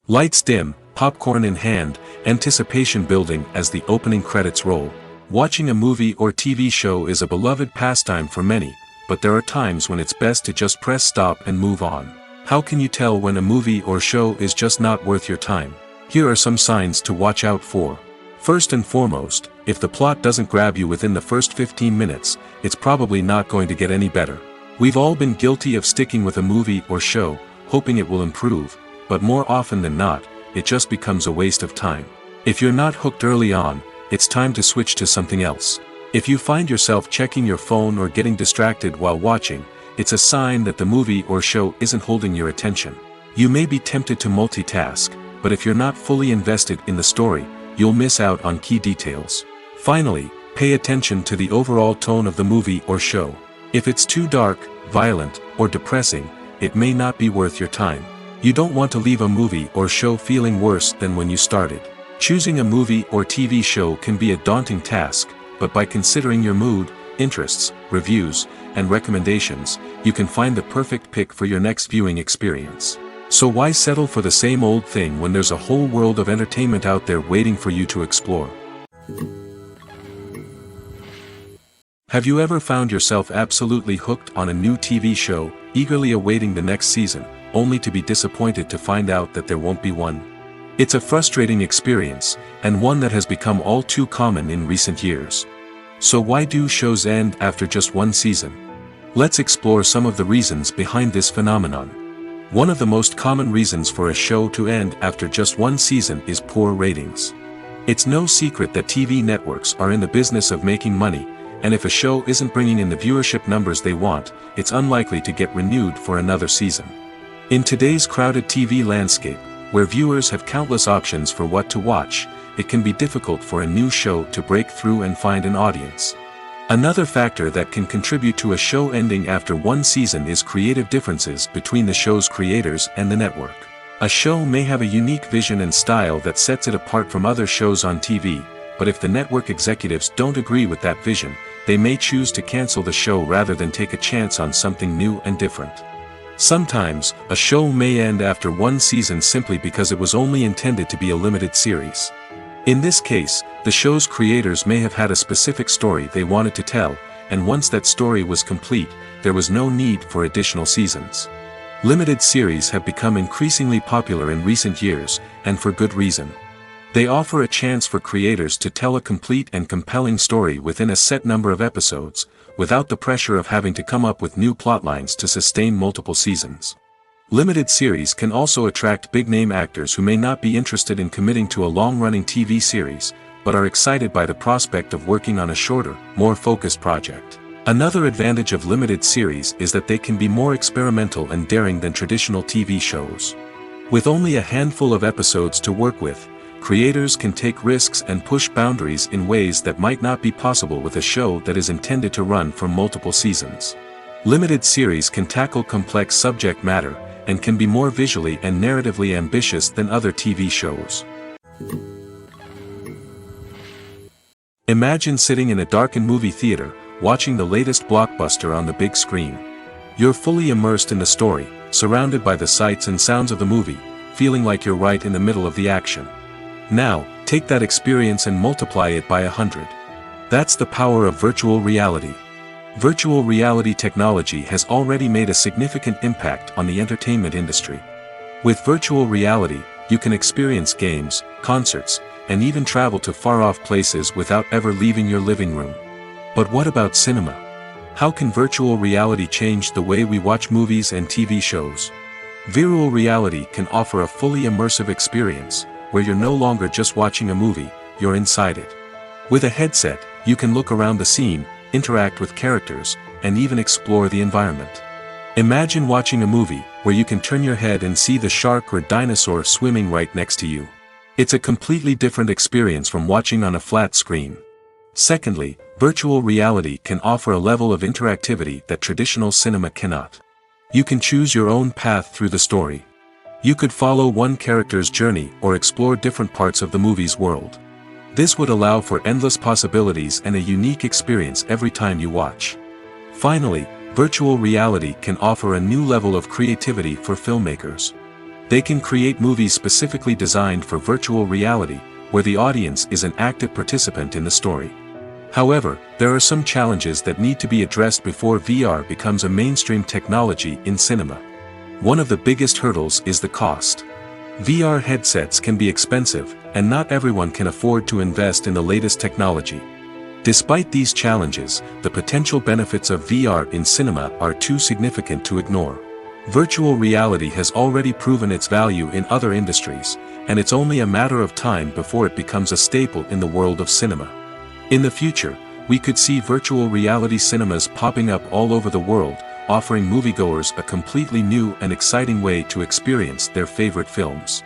Lights dim, popcorn in hand, anticipation building as the opening credits roll. Watching a movie or TV show is a beloved pastime for many, but there are times when it's best to just press stop and move on. How can you tell when a movie or show is just not worth your time? Here are some signs to watch out for. First and foremost, if the plot doesn't grab you within the first 15 minutes, it's probably not going to get any better. We've all been guilty of sticking with a movie or show, hoping it will improve, but more often than not, it just becomes a waste of time. If you're not hooked early on, it's time to switch to something else. If you find yourself checking your phone or getting distracted while watching, it's a sign that the movie or show isn't holding your attention. You may be tempted to multitask, but if you're not fully invested in the story, you'll miss out on key details. Finally, pay attention to the overall tone of the movie or show. If it's too dark, violent, or depressing, it may not be worth your time. You don't want to leave a movie or show feeling worse than when you started. Choosing a movie or TV show can be a daunting task, but by considering your mood, interests, reviews, and recommendations, you can find the perfect pick for your next viewing experience. So why settle for the same old thing when there's a whole world of entertainment out there waiting for you to explore? Have you ever found yourself absolutely hooked on a new TV show, eagerly awaiting the next season, only to be disappointed to find out that there won't be one? It's a frustrating experience, and one that has become all too common in recent years. So why do shows end after just one season? Let's explore some of the reasons behind this phenomenon. One of the most common reasons for a show to end after just one season is poor ratings. It's no secret that TV networks are in the business of making money, and if a show isn't bringing in the viewership numbers they want, it's unlikely to get renewed for another season. In today's crowded TV landscape, where viewers have countless options for what to watch, it can be difficult for a new show to break through and find an audience. Another factor that can contribute to a show ending after one season is creative differences between the show's creators and the network. A show may have a unique vision and style that sets it apart from other shows on TV, but if the network executives don't agree with that vision, they may choose to cancel the show rather than take a chance on something new and different. Sometimes, a show may end after one season simply because it was only intended to be a limited series. In this case, the show's creators may have had a specific story they wanted to tell, and once that story was complete, there was no need for additional seasons. Limited series have become increasingly popular in recent years, and for good reason. They offer a chance for creators to tell a complete and compelling story within a set number of episodes, without the pressure of having to come up with new plotlines to sustain multiple seasons. Limited series can also attract big-name actors who may not be interested in committing to a long-running TV series, but are excited by the prospect of working on a shorter, more focused project. Another advantage of limited series is that they can be more experimental and daring than traditional TV shows. With only a handful of episodes to work with, creators can take risks and push boundaries in ways that might not be possible with a show that is intended to run for multiple seasons. Limited series can tackle complex subject matter, and can be more visually and narratively ambitious than other TV shows. Imagine sitting in a darkened movie theater, watching the latest blockbuster on the big screen. You're fully immersed in the story, surrounded by the sights and sounds of the movie, feeling like you're right in the middle of the action. Now, take that experience and multiply it by 100. That's the power of virtual reality. Virtual reality technology has already made a significant impact on the entertainment industry. With virtual reality, you can experience games, concerts, and even travel to far-off places without ever leaving your living room. But what about cinema? How can virtual reality change the way we watch movies and TV shows? Virtual reality can offer a fully immersive experience, where you're no longer just watching a movie, you're inside it. With a headset, you can look around the scene, interact with characters, and even explore the environment. Imagine watching a movie, where you can turn your head and see the shark or dinosaur swimming right next to you. It's a completely different experience from watching on a flat screen. Secondly, virtual reality can offer a level of interactivity that traditional cinema cannot. You can choose your own path through the story. You could follow one character's journey or explore different parts of the movie's world. This would allow for endless possibilities and a unique experience every time you watch. Finally, virtual reality can offer a new level of creativity for filmmakers. They can create movies specifically designed for virtual reality, where the audience is an active participant in the story. However, there are some challenges that need to be addressed before VR becomes a mainstream technology in cinema. One of the biggest hurdles is the cost. VR headsets can be expensive, and not everyone can afford to invest in the latest technology. Despite these challenges, the potential benefits of VR in cinema are too significant to ignore. Virtual reality has already proven its value in other industries, and it's only a matter of time before it becomes a staple in the world of cinema. In the future, we could see virtual reality cinemas popping up all over the world, offering moviegoers a completely new and exciting way to experience their favorite films.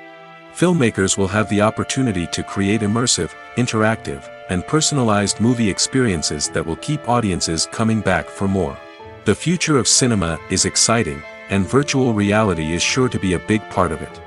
Filmmakers will have the opportunity to create immersive, interactive, and personalized movie experiences that will keep audiences coming back for more. The future of cinema is exciting, and virtual reality is sure to be a big part of it.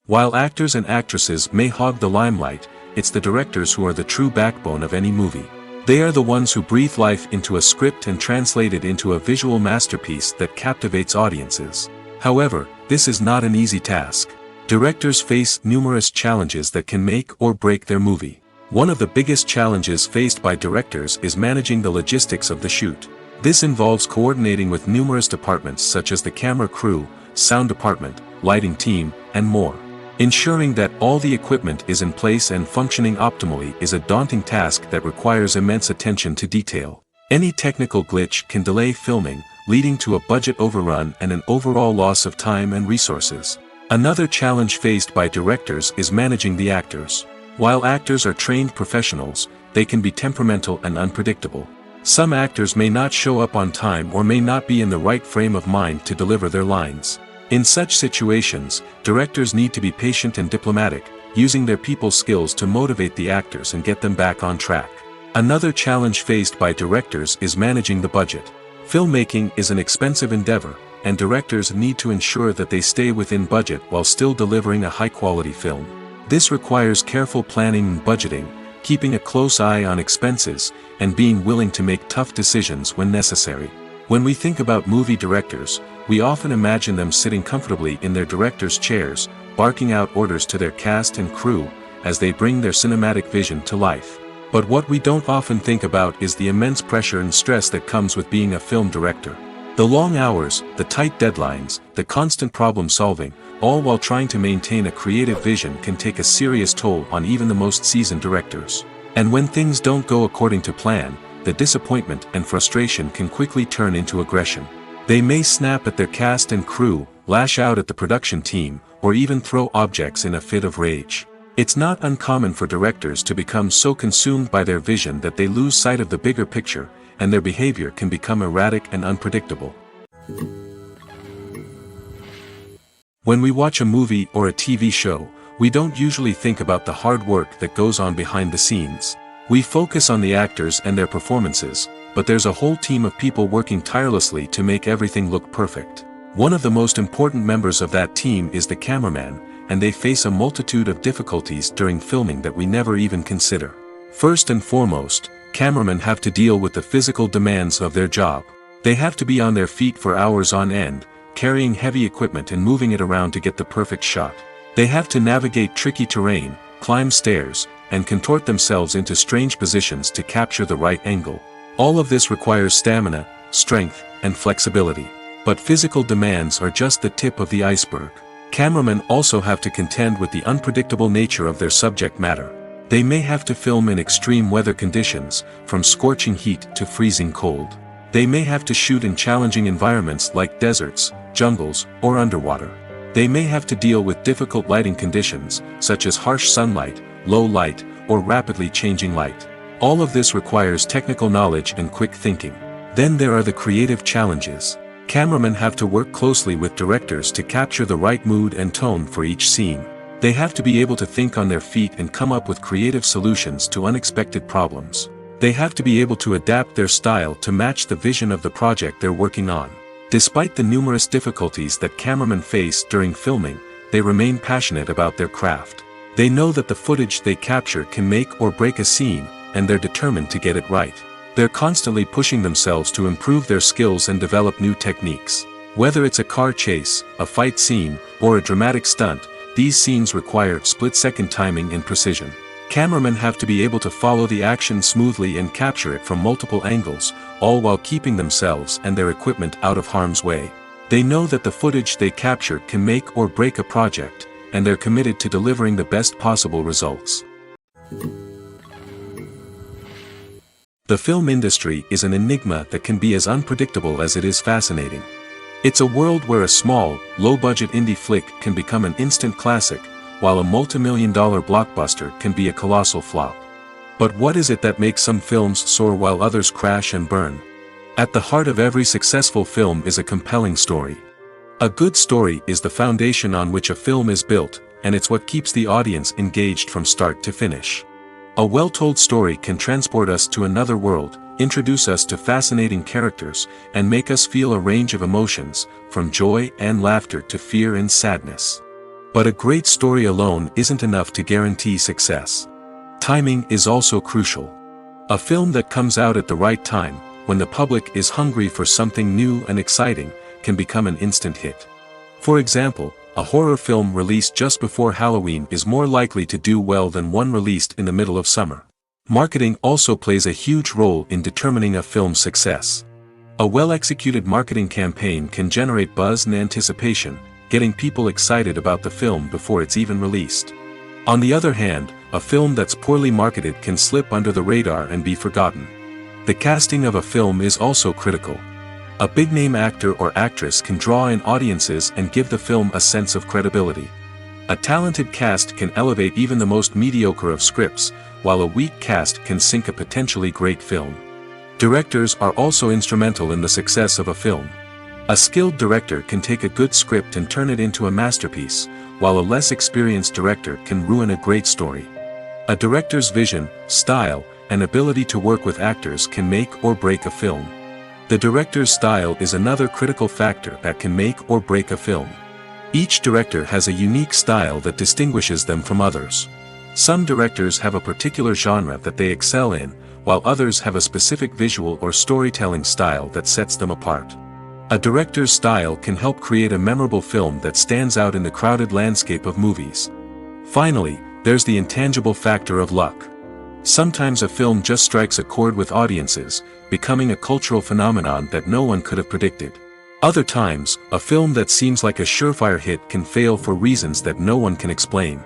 While actors and actresses may hog the limelight, it's the directors who are the true backbone of any movie. They are the ones who breathe life into a script and translate it into a visual masterpiece that captivates audiences. However, this is not an easy task. Directors face numerous challenges that can make or break their movie. One of the biggest challenges faced by directors is managing the logistics of the shoot. This involves coordinating with numerous departments such as the camera crew, sound department, lighting team, and more. Ensuring that all the equipment is in place and functioning optimally is a daunting task that requires immense attention to detail. Any technical glitch can delay filming, leading to a budget overrun and an overall loss of time and resources. Another challenge faced by directors is managing the actors. While actors are trained professionals, they can be temperamental and unpredictable. Some actors may not show up on time or may not be in the right frame of mind to deliver their lines. In such situations, directors need to be patient and diplomatic, using their people skills to motivate the actors and get them back on track. Another challenge faced by directors is managing the budget. Filmmaking is an expensive endeavor, and directors need to ensure that they stay within budget while still delivering a high-quality film. This requires careful planning and budgeting, keeping a close eye on expenses, and being willing to make tough decisions when necessary. When we think about movie directors, we often imagine them sitting comfortably in their director's chairs, barking out orders to their cast and crew, as they bring their cinematic vision to life. But what we don't often think about is the immense pressure and stress that comes with being a film director. The long hours, the tight deadlines, the constant problem solving, all while trying to maintain a creative vision can take a serious toll on even the most seasoned directors. And when things don't go according to plan, the disappointment and frustration can quickly turn into aggression. They may snap at their cast and crew, lash out at the production team, or even throw objects in a fit of rage. It's not uncommon for directors to become so consumed by their vision that they lose sight of the bigger picture, and their behavior can become erratic and unpredictable. When we watch a movie or a TV show, we don't usually think about the hard work that goes on behind the scenes. We focus on the actors and their performances, but there's a whole team of people working tirelessly to make everything look perfect. One of the most important members of that team is the cameraman, and they face a multitude of difficulties during filming that we never even consider. First and foremost, cameramen have to deal with the physical demands of their job. They have to be on their feet for hours on end, carrying heavy equipment and moving it around to get the perfect shot. They have to navigate tricky terrain, climb stairs, and contort themselves into strange positions to capture the right angle. All of this requires stamina, strength, and flexibility. But physical demands are just the tip of the iceberg. Cameramen also have to contend with the unpredictable nature of their subject matter. They may have to film in extreme weather conditions, from scorching heat to freezing cold. They may have to shoot in challenging environments like deserts, jungles, or underwater. They may have to deal with difficult lighting conditions, such as harsh sunlight, low light, or rapidly changing light. All of this requires technical knowledge and quick thinking. Then there are the creative challenges. Cameramen have to work closely with directors to capture the right mood and tone for each scene. They have to be able to think on their feet and come up with creative solutions to unexpected problems. They have to be able to adapt their style to match the vision of the project they're working on. Despite the numerous difficulties that cameramen face during filming, they remain passionate about their craft. They know that the footage they capture can make or break a scene, and they're determined to get it right. They're constantly pushing themselves to improve their skills and develop new techniques. Whether it's a car chase, a fight scene, or a dramatic stunt, these scenes require split-second timing and precision. Cameramen have to be able to follow the action smoothly and capture it from multiple angles, all while keeping themselves and their equipment out of harm's way. They know that the footage they capture can make or break a project, and they're committed to delivering the best possible results. The film industry is an enigma that can be as unpredictable as it is fascinating. It's a world where a small, low-budget indie flick can become an instant classic, while a multi-million-dollar blockbuster can be a colossal flop. But what is it that makes some films soar while others crash and burn? At the heart of every successful film is a compelling story. A good story is the foundation on which a film is built, and it's what keeps the audience engaged from start to finish. A well-told story can transport us to another world, introduce us to fascinating characters, and make us feel a range of emotions, from joy and laughter to fear and sadness. But a great story alone isn't enough to guarantee success. Timing is also crucial. A film that comes out at the right time, when the public is hungry for something new and exciting, can become an instant hit. For example, a horror film released just before Halloween is more likely to do well than one released in the middle of summer. Marketing also plays a huge role in determining a film's success. A well-executed marketing campaign can generate buzz and anticipation, getting people excited about the film before it's even released. On the other hand, a film that's poorly marketed can slip under the radar and be forgotten. The casting of a film is also critical. A big-name actor or actress can draw in audiences and give the film a sense of credibility. A talented cast can elevate even the most mediocre of scripts, while a weak cast can sink a potentially great film. Directors are also instrumental in the success of a film. A skilled director can take a good script and turn it into a masterpiece, while a less experienced director can ruin a great story. A director's vision, style, and ability to work with actors can make or break a film. The director's style is another critical factor that can make or break a film. Each director has a unique style that distinguishes them from others. Some directors have a particular genre that they excel in, while others have a specific visual or storytelling style that sets them apart. A director's style can help create a memorable film that stands out in the crowded landscape of movies. Finally, there's the intangible factor of luck. Sometimes a film just strikes a chord with audiences, becoming a cultural phenomenon that no one could have predicted. Other times, a film that seems like a surefire hit can fail for reasons that no one can explain.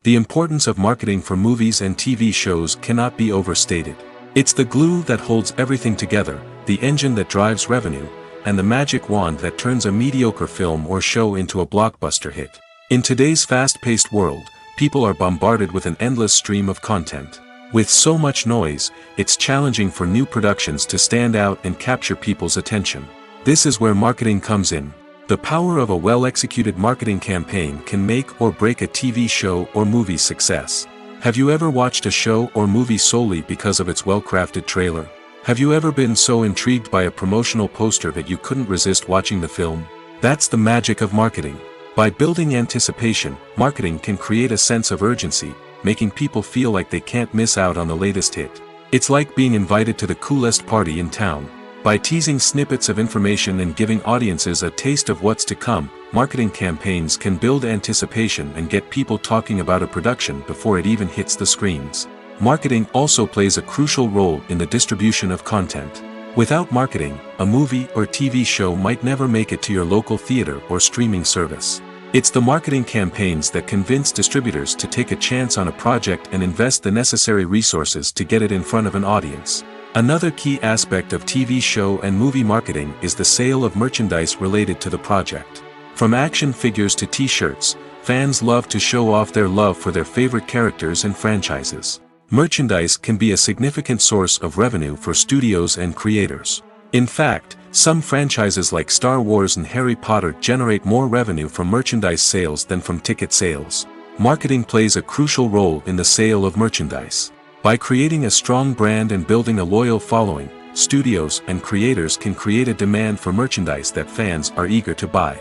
The importance of marketing for movies and TV shows cannot be overstated. It's the glue that holds everything together, the engine that drives revenue, and the magic wand that turns a mediocre film or show into a blockbuster hit. In today's fast-paced world, people are bombarded with an endless stream of content. With so much noise, it's challenging for new productions to stand out and capture people's attention. This is where marketing comes in. The power of a well-executed marketing campaign can make or break a TV show or movie's success. Have you ever watched a show or movie solely because of its well-crafted trailer? Have you ever been so intrigued by a promotional poster that you couldn't resist watching the film? That's the magic of marketing. By building anticipation, marketing can create a sense of urgency, making people feel like they can't miss out on the latest hit. It's like being invited to the coolest party in town. By teasing snippets of information and giving audiences a taste of what's to come, marketing campaigns can build anticipation and get people talking about a production before it even hits the screens. Marketing also plays a crucial role in the distribution of content. Without marketing, a movie or TV show might never make it to your local theater or streaming service. It's the marketing campaigns that convince distributors to take a chance on a project and invest the necessary resources to get it in front of an audience. Another key aspect of TV show and movie marketing is the sale of merchandise related to the project. From action figures to t-shirts, fans love to show off their love for their favorite characters and franchises. Merchandise can be a significant source of revenue for studios and creators. In fact, some franchises like Star Wars and Harry Potter generate more revenue from merchandise sales than from ticket sales. Marketing plays a crucial role in the sale of merchandise. By creating a strong brand and building a loyal following, studios and creators can create a demand for merchandise that fans are eager to buy.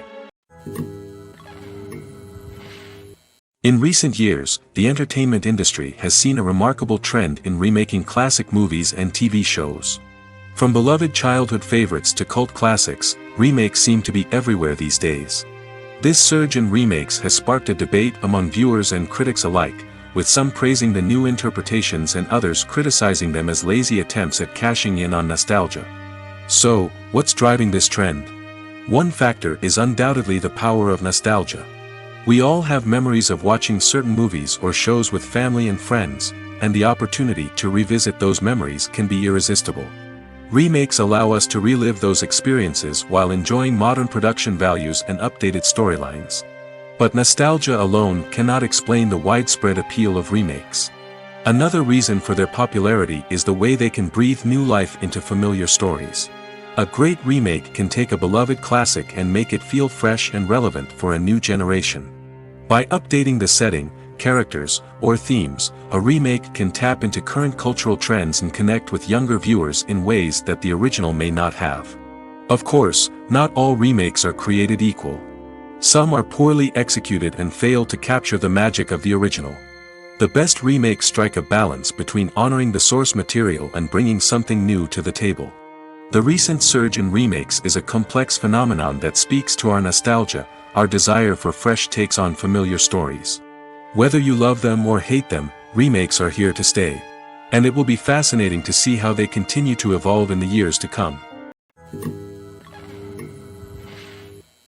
In recent years, the entertainment industry has seen a remarkable trend in remaking classic movies and TV shows. From beloved childhood favorites to cult classics, remakes seem to be everywhere these days. This surge in remakes has sparked a debate among viewers and critics alike, with some praising the new interpretations and others criticizing them as lazy attempts at cashing in on nostalgia. So, what's driving this trend? One factor is undoubtedly the power of nostalgia. We all have memories of watching certain movies or shows with family and friends, and the opportunity to revisit those memories can be irresistible. Remakes allow us to relive those experiences while enjoying modern production values and updated storylines. But nostalgia alone cannot explain the widespread appeal of remakes. Another reason for their popularity is the way they can breathe new life into familiar stories. A great remake can take a beloved classic and make it feel fresh and relevant for a new generation. By updating the setting, characters, or themes, a remake can tap into current cultural trends and connect with younger viewers in ways that the original may not have. Of course, not all remakes are created equal. Some are poorly executed and fail to capture the magic of the original. The best remakes strike a balance between honoring the source material and bringing something new to the table. The recent surge in remakes is a complex phenomenon that speaks to our nostalgia, our desire for fresh takes on familiar stories. Whether you love them or hate them, remakes are here to stay. And it will be fascinating to see how they continue to evolve in the years to come.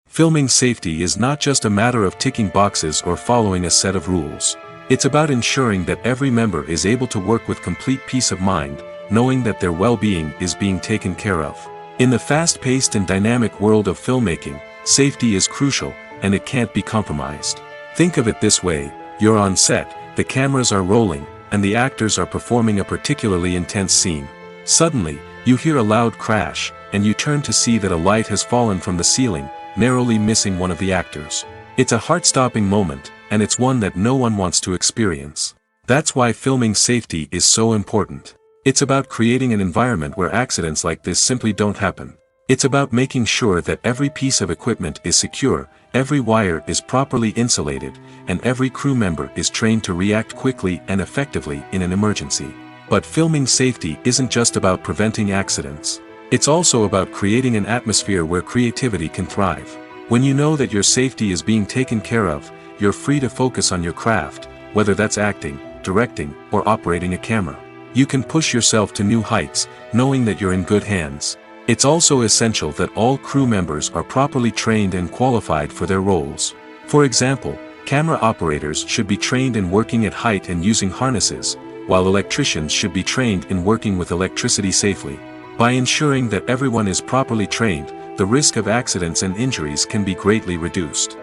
Filming safety is not just a matter of ticking boxes or following a set of rules. It's about ensuring that every member is able to work with complete peace of mind, knowing that their well-being is being taken care of. In the fast-paced and dynamic world of filmmaking, safety is crucial, and it can't be compromised. Think of it this way: you're on set, the cameras are rolling, and the actors are performing a particularly intense scene. Suddenly, you hear a loud crash, and you turn to see that a light has fallen from the ceiling, narrowly missing one of the actors. It's a heart-stopping moment, and it's one that no one wants to experience. That's why filming safety is so important. It's about creating an environment where accidents like this simply don't happen. It's about making sure that every piece of equipment is secure, every wire is properly insulated, and every crew member is trained to react quickly and effectively in an emergency. But filming safety isn't just about preventing accidents. It's also about creating an atmosphere where creativity can thrive. When you know that your safety is being taken care of, you're free to focus on your craft, whether that's acting, directing, or operating a camera. You can push yourself to new heights, knowing that you're in good hands. It's also essential that all crew members are properly trained and qualified for their roles. For example, camera operators should be trained in working at height and using harnesses, while electricians should be trained in working with electricity safely. By ensuring that everyone is properly trained, the risk of accidents and injuries can be greatly reduced.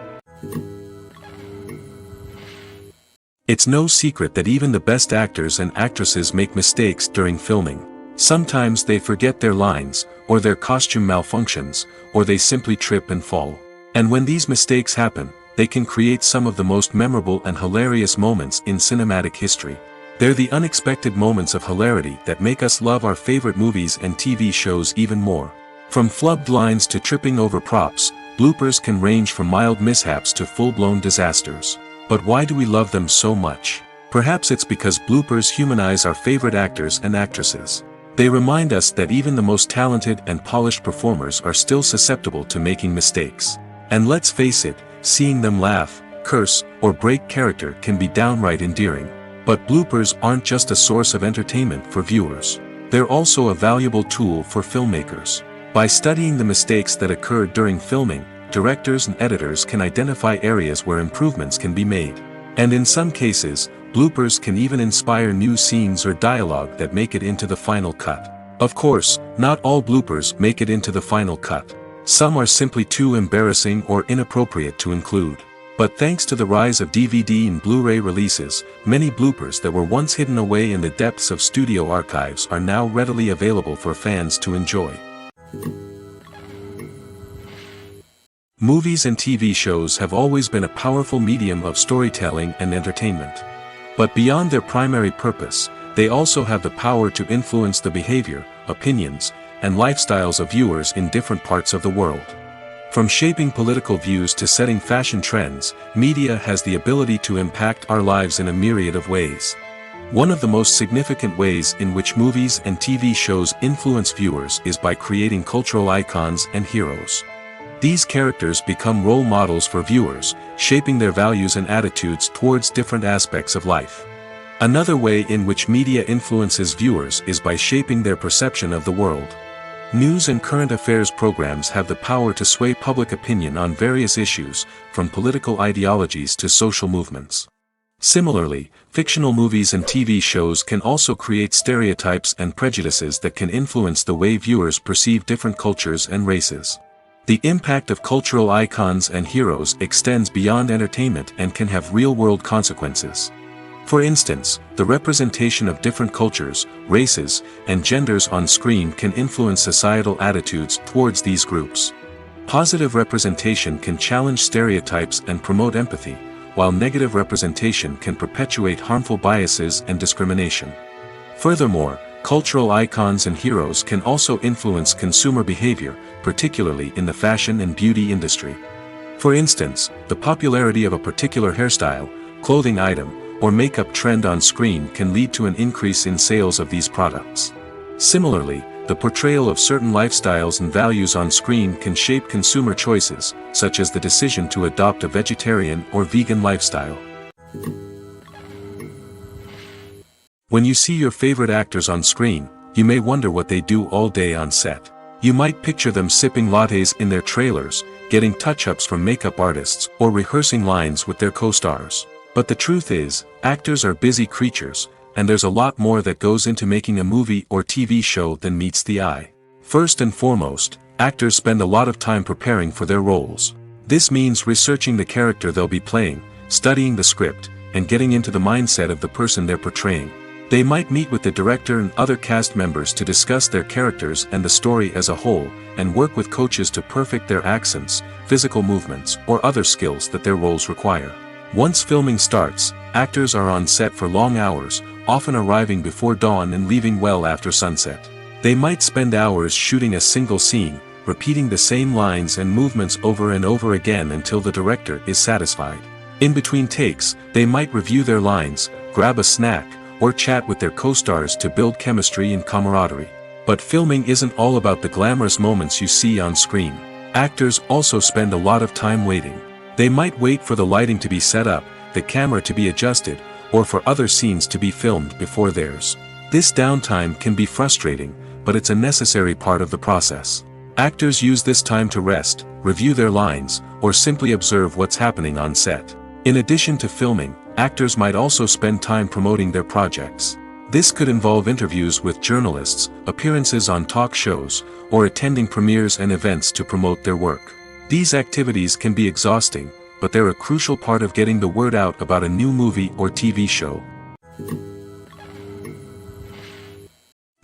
It's no secret that even the best actors and actresses make mistakes during filming. Sometimes they forget their lines, or their costume malfunctions, or they simply trip and fall. And when these mistakes happen, they can create some of the most memorable and hilarious moments in cinematic history. They're the unexpected moments of hilarity that make us love our favorite movies and TV shows even more. From flubbed lines to tripping over props, bloopers can range from mild mishaps to full-blown disasters. But why do we love them so much? Perhaps it's because bloopers humanize our favorite actors and actresses. They remind us that even the most talented and polished performers are still susceptible to making mistakes. And let's face it, seeing them laugh, curse, or break character can be downright endearing. But bloopers aren't just a source of entertainment for viewers. They're also a valuable tool for filmmakers. By studying the mistakes that occurred during filming, directors and editors can identify areas where improvements can be made. And in some cases, bloopers can even inspire new scenes or dialogue that make it into the final cut. Of course, not all bloopers make it into the final cut. Some are simply too embarrassing or inappropriate to include. But thanks to the rise of DVD and Blu-ray releases, many bloopers that were once hidden away in the depths of studio archives are now readily available for fans to enjoy. Movies and TV shows have always been a powerful medium of storytelling and entertainment. But beyond their primary purpose, they also have the power to influence the behavior, opinions, and lifestyles of viewers in different parts of the world. From shaping political views to setting fashion trends, media has the ability to impact our lives in a myriad of ways. One of the most significant ways in which movies and TV shows influence viewers is by creating cultural icons and heroes. These characters become role models for viewers, shaping their values and attitudes towards different aspects of life. Another way in which media influences viewers is by shaping their perception of the world. News and current affairs programs have the power to sway public opinion on various issues, from political ideologies to social movements. Similarly, fictional movies and TV shows can also create stereotypes and prejudices that can influence the way viewers perceive different cultures and races. The impact of cultural icons and heroes extends beyond entertainment and can have real-world consequences. For instance, the representation of different cultures, races, and genders on screen can influence societal attitudes towards these groups. Positive representation can challenge stereotypes and promote empathy, while negative representation can perpetuate harmful biases and discrimination. Furthermore, cultural icons and heroes can also influence consumer behavior, particularly in the fashion and beauty industry. For instance, the popularity of a particular hairstyle, clothing item, or makeup trend on screen can lead to an increase in sales of these products. Similarly, the portrayal of certain lifestyles and values on screen can shape consumer choices, such as the decision to adopt a vegetarian or vegan lifestyle. When you see your favorite actors on screen, you may wonder what they do all day on set. You might picture them sipping lattes in their trailers, getting touch-ups from makeup artists, or rehearsing lines with their co-stars. But the truth is, actors are busy creatures, and there's a lot more that goes into making a movie or TV show than meets the eye. First and foremost, actors spend a lot of time preparing for their roles. This means researching the character they'll be playing, studying the script, and getting into the mindset of the person they're portraying. They might meet with the director and other cast members to discuss their characters and the story as a whole, and work with coaches to perfect their accents, physical movements, or other skills that their roles require. Once filming starts, actors are on set for long hours, often arriving before dawn and leaving well after sunset. They might spend hours shooting a single scene, repeating the same lines and movements over and over again until the director is satisfied. In between takes, they might review their lines, grab a snack, or chat with their co-stars to build chemistry and camaraderie. But filming isn't all about the glamorous moments you see on screen. Actors also spend a lot of time waiting. They might wait for the lighting to be set up, the camera to be adjusted, or for other scenes to be filmed before theirs. This downtime can be frustrating, but it's a necessary part of the process. Actors use this time to rest, review their lines, or simply observe what's happening on set. In addition to filming, actors might also spend time promoting their projects. This could involve interviews with journalists, appearances on talk shows, or attending premieres and events to promote their work. These activities can be exhausting, but they're a crucial part of getting the word out about a new movie or TV show.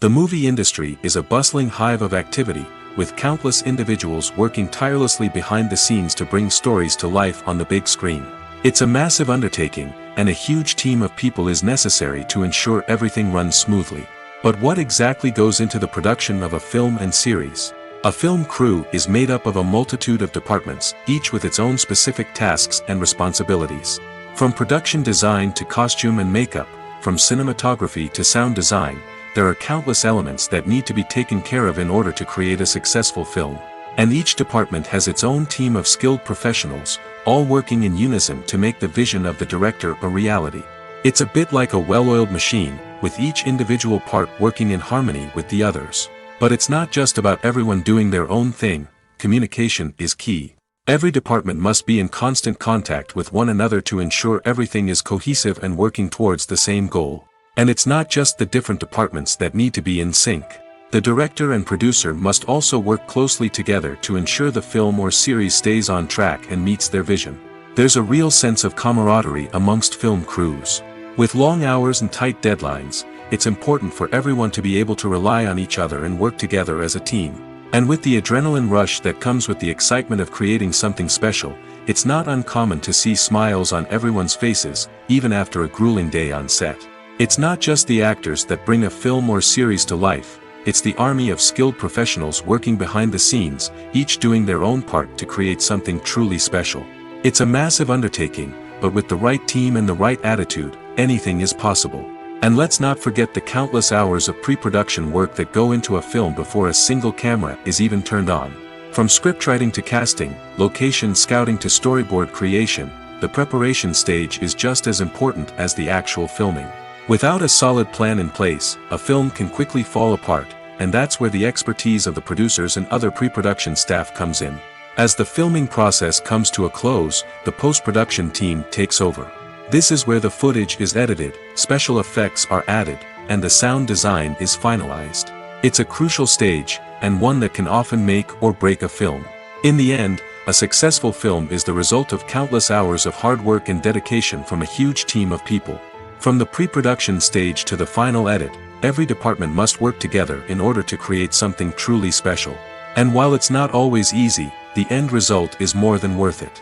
The movie industry is a bustling hive of activity, with countless individuals working tirelessly behind the scenes to bring stories to life on the big screen. It's a massive undertaking, and a huge team of people is necessary to ensure everything runs smoothly. But what exactly goes into the production of a film and series? A film crew is made up of a multitude of departments, each with its own specific tasks and responsibilities. From production design to costume and makeup, from cinematography to sound design, there are countless elements that need to be taken care of in order to create a successful film. And each department has its own team of skilled professionals, all working in unison to make the vision of the director a reality. It's a bit like a well-oiled machine, with each individual part working in harmony with the others. But it's not just about everyone doing their own thing. Communication is key. Every department must be in constant contact with one another to ensure everything is cohesive and working towards the same goal. And it's not just the different departments that need to be in sync. The director and producer must also work closely together to ensure the film or series stays on track and meets their vision. There's a real sense of camaraderie amongst film crews. With long hours and tight deadlines, it's important for everyone to be able to rely on each other and work together as a team. And with the adrenaline rush that comes with the excitement of creating something special, it's not uncommon to see smiles on everyone's faces, even after a grueling day on set. It's not just the actors that bring a film or series to life, it's the army of skilled professionals working behind the scenes, each doing their own part to create something truly special. It's a massive undertaking, but with the right team and the right attitude, anything is possible. And let's not forget the countless hours of pre-production work that go into a film before a single camera is even turned on. From scriptwriting to casting, location scouting to storyboard creation, the preparation stage is just as important as the actual filming. Without a solid plan in place, a film can quickly fall apart, and that's where the expertise of the producers and other pre-production staff comes in. As the filming process comes to a close, the post-production team takes over. This is where the footage is edited, special effects are added, and the sound design is finalized. It's a crucial stage, and one that can often make or break a film. In the end, a successful film is the result of countless hours of hard work and dedication from a huge team of people. From the pre-production stage to the final edit, every department must work together in order to create something truly special. And while it's not always easy, the end result is more than worth it.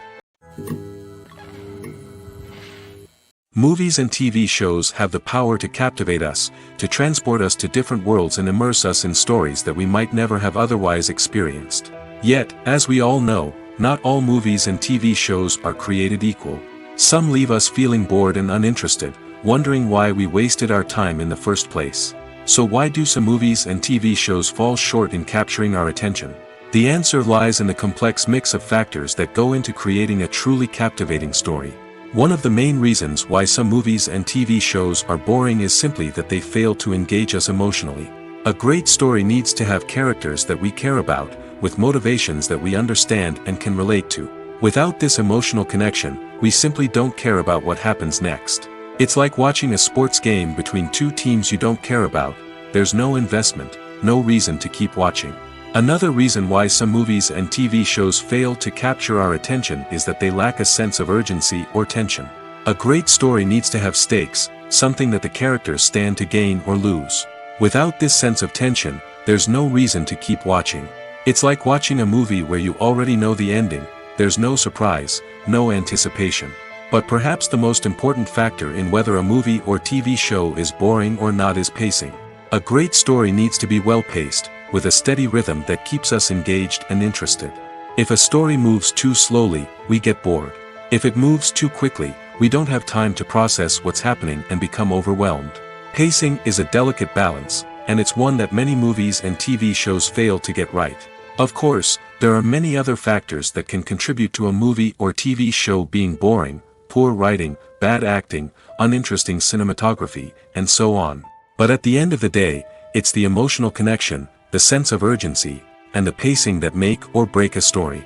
Movies and TV shows have the power to captivate us, to transport us to different worlds and immerse us in stories that we might never have otherwise experienced. Yet, as we all know, not all movies and TV shows are created equal. Some leave us feeling bored and uninterested, wondering why we wasted our time in the first place. So why do some movies and TV shows fall short in capturing our attention? The answer lies in the complex mix of factors that go into creating a truly captivating story. One of the main reasons why some movies and TV shows are boring is simply that they fail to engage us emotionally. A great story needs to have characters that we care about, with motivations that we understand and can relate to. Without this emotional connection, we simply don't care about what happens next. It's like watching a sports game between two teams you don't care about. There's no investment, no reason to keep watching. Another reason why some movies and TV shows fail to capture our attention is that they lack a sense of urgency or tension. A great story needs to have stakes, something that the characters stand to gain or lose. Without this sense of tension, there's no reason to keep watching. It's like watching a movie where you already know the ending. There's no surprise, no anticipation. But perhaps the most important factor in whether a movie or TV show is boring or not is pacing. A great story needs to be well-paced, with a steady rhythm that keeps us engaged and interested. If a story moves too slowly, we get bored. If it moves too quickly, we don't have time to process what's happening and become overwhelmed. Pacing is a delicate balance, and it's one that many movies and TV shows fail to get right. Of course, there are many other factors that can contribute to a movie or TV show being boring: poor writing, bad acting, uninteresting cinematography, and so on. But at the end of the day, it's the emotional connection, the sense of urgency, and the pacing that make or break a story.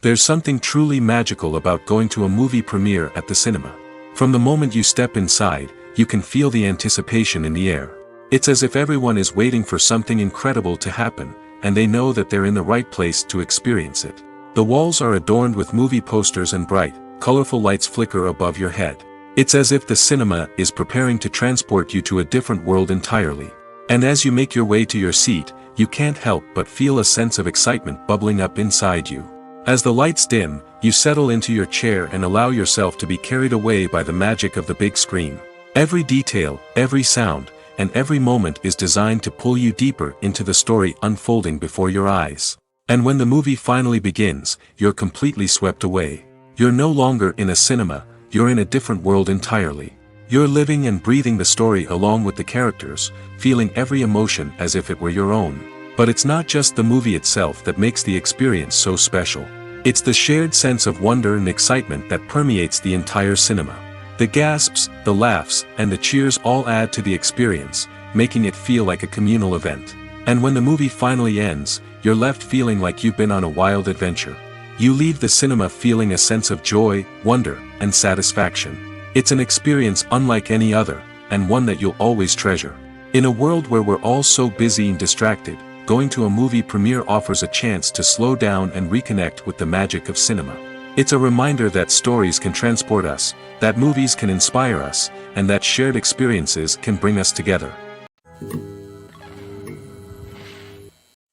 There's something truly magical about going to a movie premiere at the cinema. From the moment you step inside, you can feel the anticipation in the air. It's as if everyone is waiting for something incredible to happen, and they know that they're in the right place to experience it. The walls are adorned with movie posters and bright, colorful lights flicker above your head. It's as if the cinema is preparing to transport you to a different world entirely. And as you make your way to your seat, you can't help but feel a sense of excitement bubbling up inside you. As the lights dim, you settle into your chair and allow yourself to be carried away by the magic of the big screen. Every detail, every sound, and every moment is designed to pull you deeper into the story unfolding before your eyes. And when the movie finally begins, you're completely swept away. You're no longer in a cinema, you're in a different world entirely. You're living and breathing the story along with the characters, feeling every emotion as if it were your own. But it's not just the movie itself that makes the experience so special. It's the shared sense of wonder and excitement that permeates the entire cinema. The gasps, the laughs, and the cheers all add to the experience, making it feel like a communal event. And when the movie finally ends, you're left feeling like you've been on a wild adventure. You leave the cinema feeling a sense of joy, wonder, and satisfaction. It's an experience unlike any other, and one that you'll always treasure. In a world where we're all so busy and distracted, going to a movie premiere offers a chance to slow down and reconnect with the magic of cinema. It's a reminder that stories can transport us, that movies can inspire us, and that shared experiences can bring us together.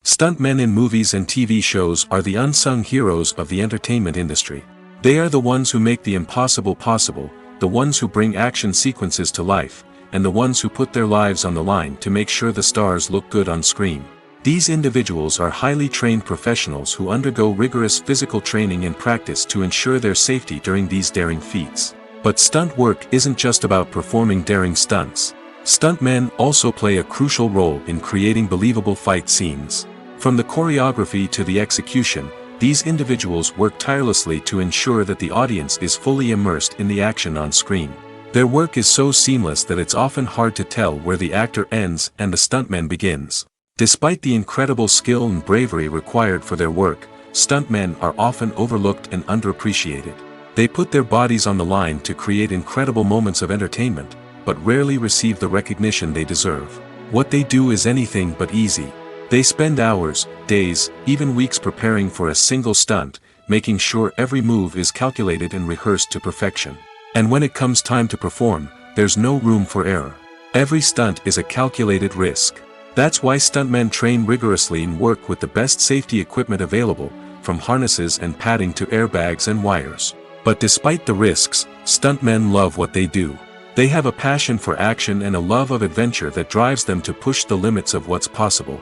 Stuntmen in movies and TV shows are the unsung heroes of the entertainment industry. They are the ones who make the impossible possible, the ones who bring action sequences to life, and the ones who put their lives on the line to make sure the stars look good on screen. These individuals are highly trained professionals who undergo rigorous physical training and practice to ensure their safety during these daring feats. But stunt work isn't just about performing daring stunts. Stuntmen also play a crucial role in creating believable fight scenes. From the choreography to the execution, these individuals work tirelessly to ensure that the audience is fully immersed in the action on screen. Their work is so seamless that it's often hard to tell where the actor ends and the stuntman begins. Despite the incredible skill and bravery required for their work, stuntmen are often overlooked and underappreciated. They put their bodies on the line to create incredible moments of entertainment, but rarely receive the recognition they deserve. What they do is anything but easy. They spend hours, days, even weeks preparing for a single stunt, making sure every move is calculated and rehearsed to perfection. And when it comes time to perform, there's no room for error. Every stunt is a calculated risk. That's why stuntmen train rigorously and work with the best safety equipment available, from harnesses and padding to airbags and wires. But despite the risks, stuntmen love what they do. They have a passion for action and a love of adventure that drives them to push the limits of what's possible.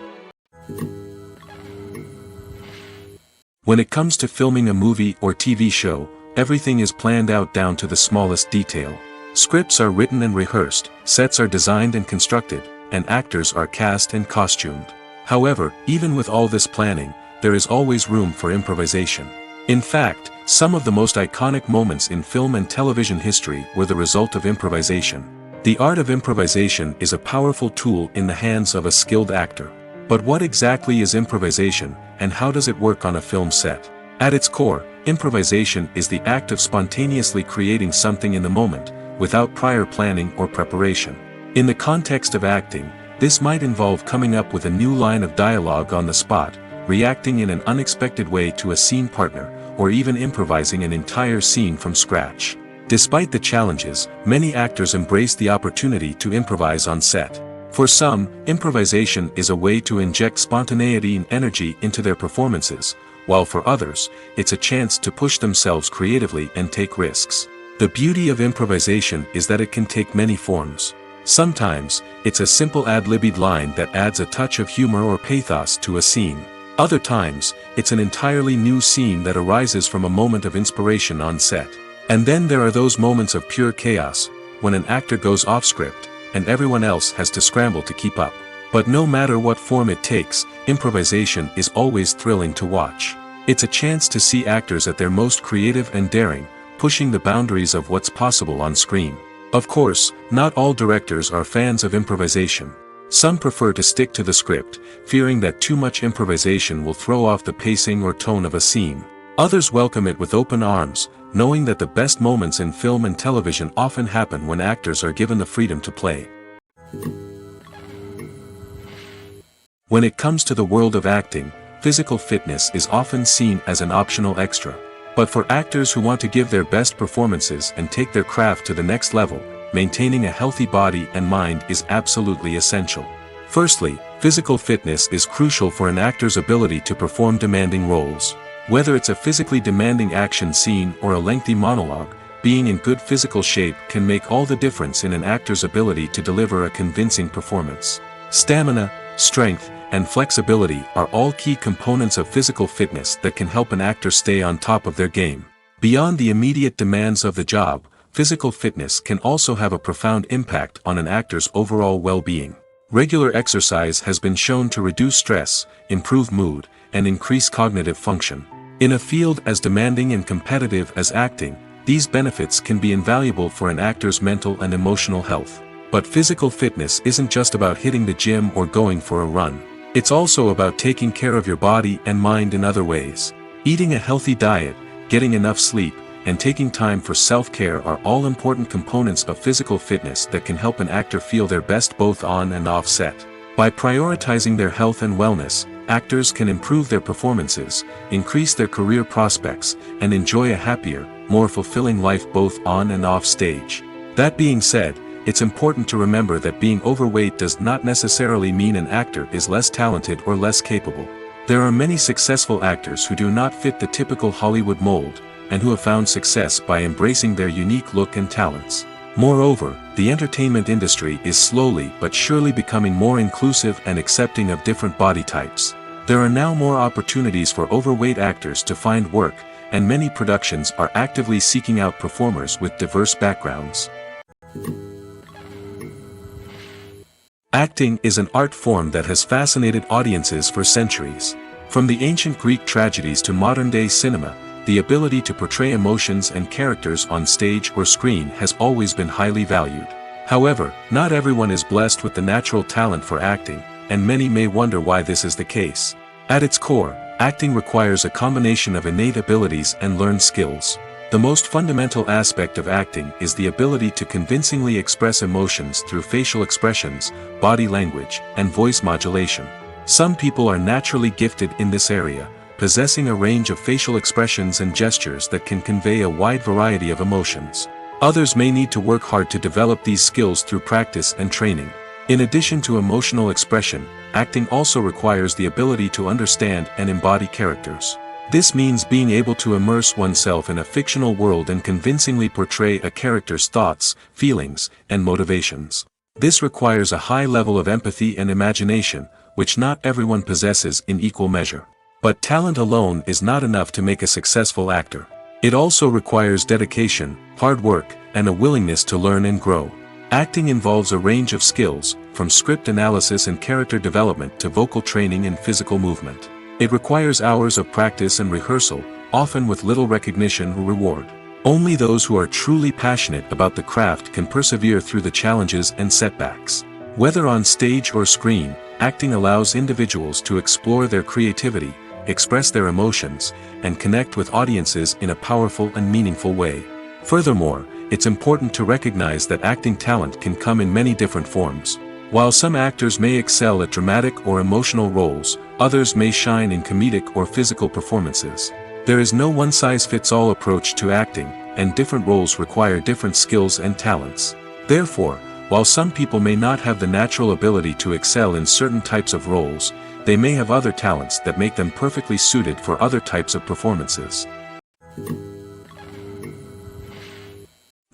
When it comes to filming a movie or TV show, everything is planned out down to the smallest detail. Scripts are written and rehearsed, sets are designed and constructed, and actors are cast and costumed. However, even with all this planning, there is always room for improvisation. In fact, some of the most iconic moments in film and television history were the result of improvisation. The art of improvisation is a powerful tool in the hands of a skilled actor. But what exactly is improvisation, and how does it work on a film set? At its core, improvisation is the act of spontaneously creating something in the moment, without prior planning or preparation. In the context of acting, this might involve coming up with a new line of dialogue on the spot, reacting in an unexpected way to a scene partner, or even improvising an entire scene from scratch. Despite the challenges, many actors embrace the opportunity to improvise on set. For some, improvisation is a way to inject spontaneity and energy into their performances, while for others, it's a chance to push themselves creatively and take risks. The beauty of improvisation is that it can take many forms. Sometimes, it's a simple ad-libbed line that adds a touch of humor or pathos to a scene. Other times, it's an entirely new scene that arises from a moment of inspiration on set. And then there are those moments of pure chaos, when an actor goes off script, and everyone else has to scramble to keep up. But no matter what form it takes, improvisation is always thrilling to watch. It's a chance to see actors at their most creative and daring, pushing the boundaries of what's possible on screen. Of course, not all directors are fans of improvisation. Some prefer to stick to the script, fearing that too much improvisation will throw off the pacing or tone of a scene. Others welcome it with open arms, knowing that the best moments in film and television often happen when actors are given the freedom to play. When it comes to the world of acting, physical fitness is often seen as an optional extra. But for actors who want to give their best performances and take their craft to the next level, maintaining a healthy body and mind is absolutely essential. Firstly, physical fitness is crucial for an actor's ability to perform demanding roles. Whether it's a physically demanding action scene or a lengthy monologue, being in good physical shape can make all the difference in an actor's ability to deliver a convincing performance. Stamina, strength, and flexibility are all key components of physical fitness that can help an actor stay on top of their game. Beyond the immediate demands of the job, physical fitness can also have a profound impact on an actor's overall well-being. Regular exercise has been shown to reduce stress, improve mood, and increase cognitive function. In a field as demanding and competitive as acting, these benefits can be invaluable for an actor's mental and emotional health. But physical fitness isn't just about hitting the gym or going for a run. It's also about taking care of your body and mind in other ways. Eating a healthy diet, getting enough sleep, and taking time for self-care are all important components of physical fitness that can help an actor feel their best both on and off set. By prioritizing their health and wellness, actors can improve their performances, increase their career prospects, and enjoy a happier, more fulfilling life both on and off stage. That being said, it's important to remember that being overweight does not necessarily mean an actor is less talented or less capable. There are many successful actors who do not fit the typical Hollywood mold, and who have found success by embracing their unique look and talents. Moreover, the entertainment industry is slowly but surely becoming more inclusive and accepting of different body types. There are now more opportunities for overweight actors to find work, and many productions are actively seeking out performers with diverse backgrounds. Acting is an art form that has fascinated audiences for centuries. From the ancient Greek tragedies to modern-day cinema, the ability to portray emotions and characters on stage or screen has always been highly valued. However, not everyone is blessed with the natural talent for acting, and many may wonder why this is the case. At its core, acting requires a combination of innate abilities and learned skills. The most fundamental aspect of acting is the ability to convincingly express emotions through facial expressions, body language, and voice modulation. Some people are naturally gifted in this area, possessing a range of facial expressions and gestures that can convey a wide variety of emotions. Others may need to work hard to develop these skills through practice and training. In addition to emotional expression, acting also requires the ability to understand and embody characters. This means being able to immerse oneself in a fictional world and convincingly portray a character's thoughts, feelings, and motivations. This requires a high level of empathy and imagination, which not everyone possesses in equal measure. But talent alone is not enough to make a successful actor. It also requires dedication, hard work, and a willingness to learn and grow. Acting involves a range of skills, from script analysis and character development to vocal training and physical movement. It requires hours of practice and rehearsal, often with little recognition or reward. Only those who are truly passionate about the craft can persevere through the challenges and setbacks. Whether on stage or screen, acting allows individuals to explore their creativity, express their emotions, and connect with audiences in a powerful and meaningful way. Furthermore, it's important to recognize that acting talent can come in many different forms. While some actors may excel at dramatic or emotional roles, others may shine in comedic or physical performances. There is no one-size-fits-all approach to acting, and different roles require different skills and talents. Therefore, while some people may not have the natural ability to excel in certain types of roles, they may have other talents that make them perfectly suited for other types of performances.